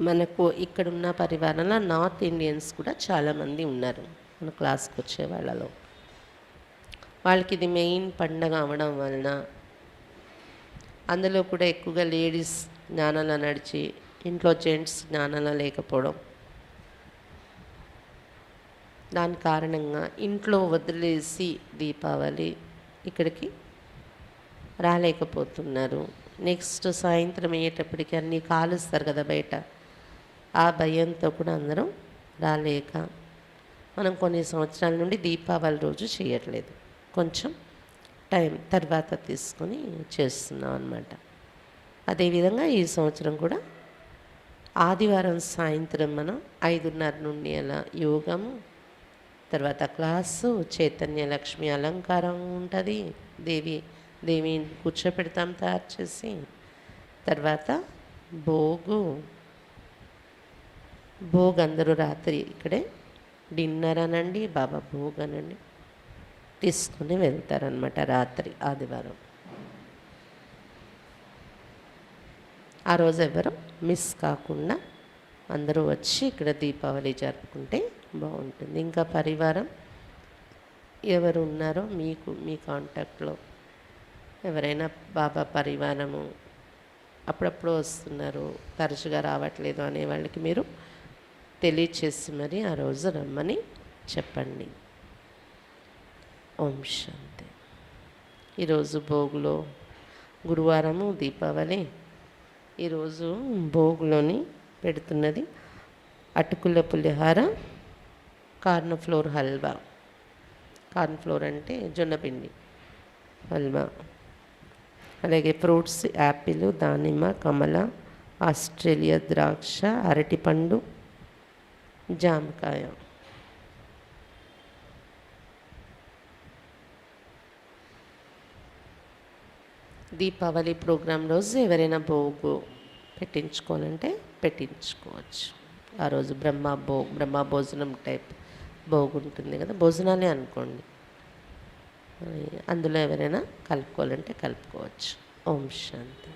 Speaker 1: మనకు ఇక్కడున్న పరివారంలో నార్త్ ఇండియన్స్ కూడా చాలామంది ఉన్నారు మన క్లాస్కి వచ్చే వాళ్ళలో. వాళ్ళకి ఇది మెయిన్ పండగ అవడం వలన, అందులో కూడా ఎక్కువగా లేడీస్ జ్ఞానంలో నడిచి ఇంట్లో జెంట్స్ జ్ఞానంలో లేకపోవడం, దాని కారణంగా ఇంట్లో వదిలేసి దీపావళి ఇక్కడికి రాలేకపోతున్నారు. నెక్స్ట్ సాయంత్రం అయ్యేటప్పటికి అన్నీ కాలుస్తారు కదా బయట, ఆ భయంతో కూడా అందరం రాలేక మనం కొన్ని సంవత్సరాల నుండి దీపావళి రోజు చేయట్లేదు, కొంచెం టైం తర్వాత తీసుకొని చేస్తున్నాం అన్నమాట. అదేవిధంగా ఈ సంవత్సరం కూడా ఆదివారం సాయంత్రం మనం 5:30 నుండి అలా యోగము, తర్వాత క్లాసు, చైతన్య లక్ష్మి అలంకారం ఉంటుంది, దేవిని కూర్చోపెడతాం తయారు చేసి, తర్వాత భోగ్ అందరూ రాత్రి ఇక్కడే డిన్నర్ అనండి, బాబా భోగ్ అనండి, తీసుకుని వెళ్తారనమాట రాత్రి ఆదివారం. ఆ రోజు ఎవరు మిస్ కాకుండా అందరూ వచ్చి ఇక్కడ దీపావళి జరుపుకుంటే బాగుంటుంది. ఇంకా పరివారం ఎవరు ఉన్నారో మీకు మీ కాంటాక్ట్లో ఎవరైనా బాబా పరివారము అప్పుడప్పుడు వస్తున్నారు, తరచుగా రావట్లేదు అనే వాళ్ళకి మీరు తెలియచేసి మరి ఆ రోజు రమ్మని చెప్పండి. ఓం శాంతి. ఈరోజు భోగులో గురువారము దీపావళి. ఈరోజు భోగులోని పెడుతున్నది అటుకుల పులిహార, కార్న్ఫ్లోర్ హల్వా. కార్న్ఫ్లోర్ అంటే జొన్నపిండి హల్వా. అలాగే ఫ్రూట్స్ యాపిల్, దానిమ్మ, కమల, ఆస్ట్రేలియా ద్రాక్ష, అరటిపండు, జామకాయ. దీపావళి ప్రోగ్రాం రోజు ఎవరైనా భోగు పెట్టించుకోవాలంటే పెట్టించుకోవచ్చు. ఆ రోజు బ్రహ్మ భోజనం టైప్ భోగు ఉంటుంది కదా, భోజనాలే అనుకోండి, అందులో ఎవరైనా కలుపుకోవాలంటే కలుపుకోవచ్చు. ఓం శాంతి.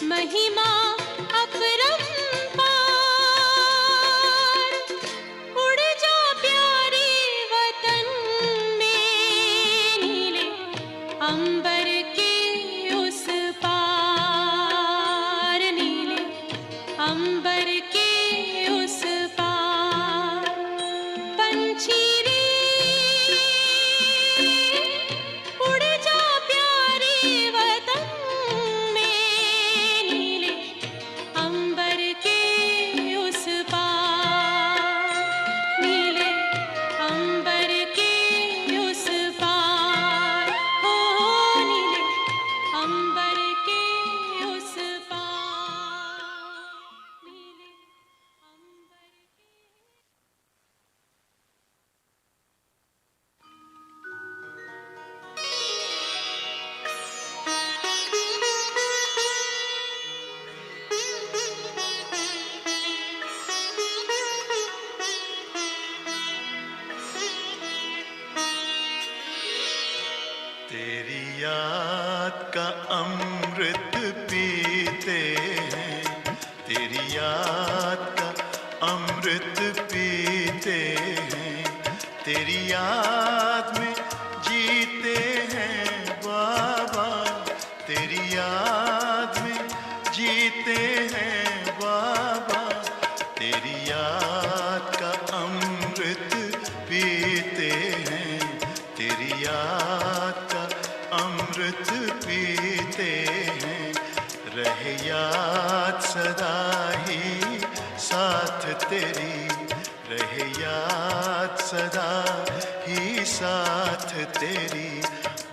Speaker 2: महिमा अपरंपार। उड़ जा प्यारे वतन में, नीले अंबर के उस पार, नीले अंबर के उस पार। पंछी रे उड़ जा प्यारे वतन में, नीले अंबर के उस पार, नीले अंबर के उस पार। हो नीले अंबर के उस पार, नीले अंबर के।
Speaker 3: तेरी याद का अमृत पीते हैं, तेरी याद का अमृत पीते हैं, तेरी याद में जीते हैं बाबा, तेरी याद में जीते हैं बाबा, तेरी याद का अमृत पीते हैं, तेरी याद का अमृत पीते हैं। रहे याद सदा ही साथ तेरी, रहे याद सदा ही साथ तेरी।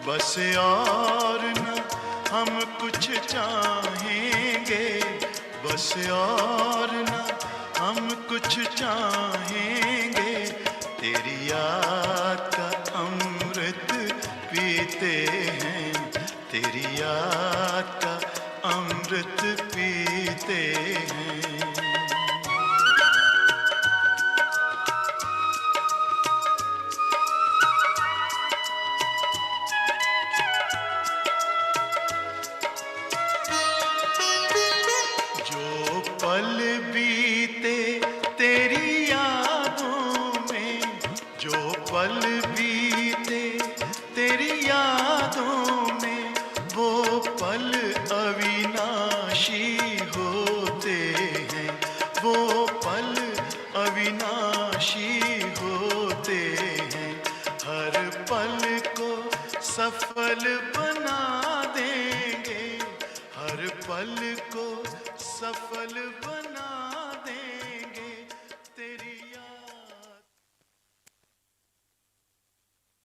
Speaker 3: बस और न हम कुछ चाहेंगे, बस और न हम कुछ चाहेंगे, तेरी याद का अमृत पीते हैं, तेरी याद का अमृत पीते हैं। जो पल बीते तेरी यादों में, जो पल बीते तेरी यादों में, वो पल अविनाशी होते हैं, वो पल अविनाशी होते हैं। हर पल को सफल बना देंगे, हर पल को सफल बना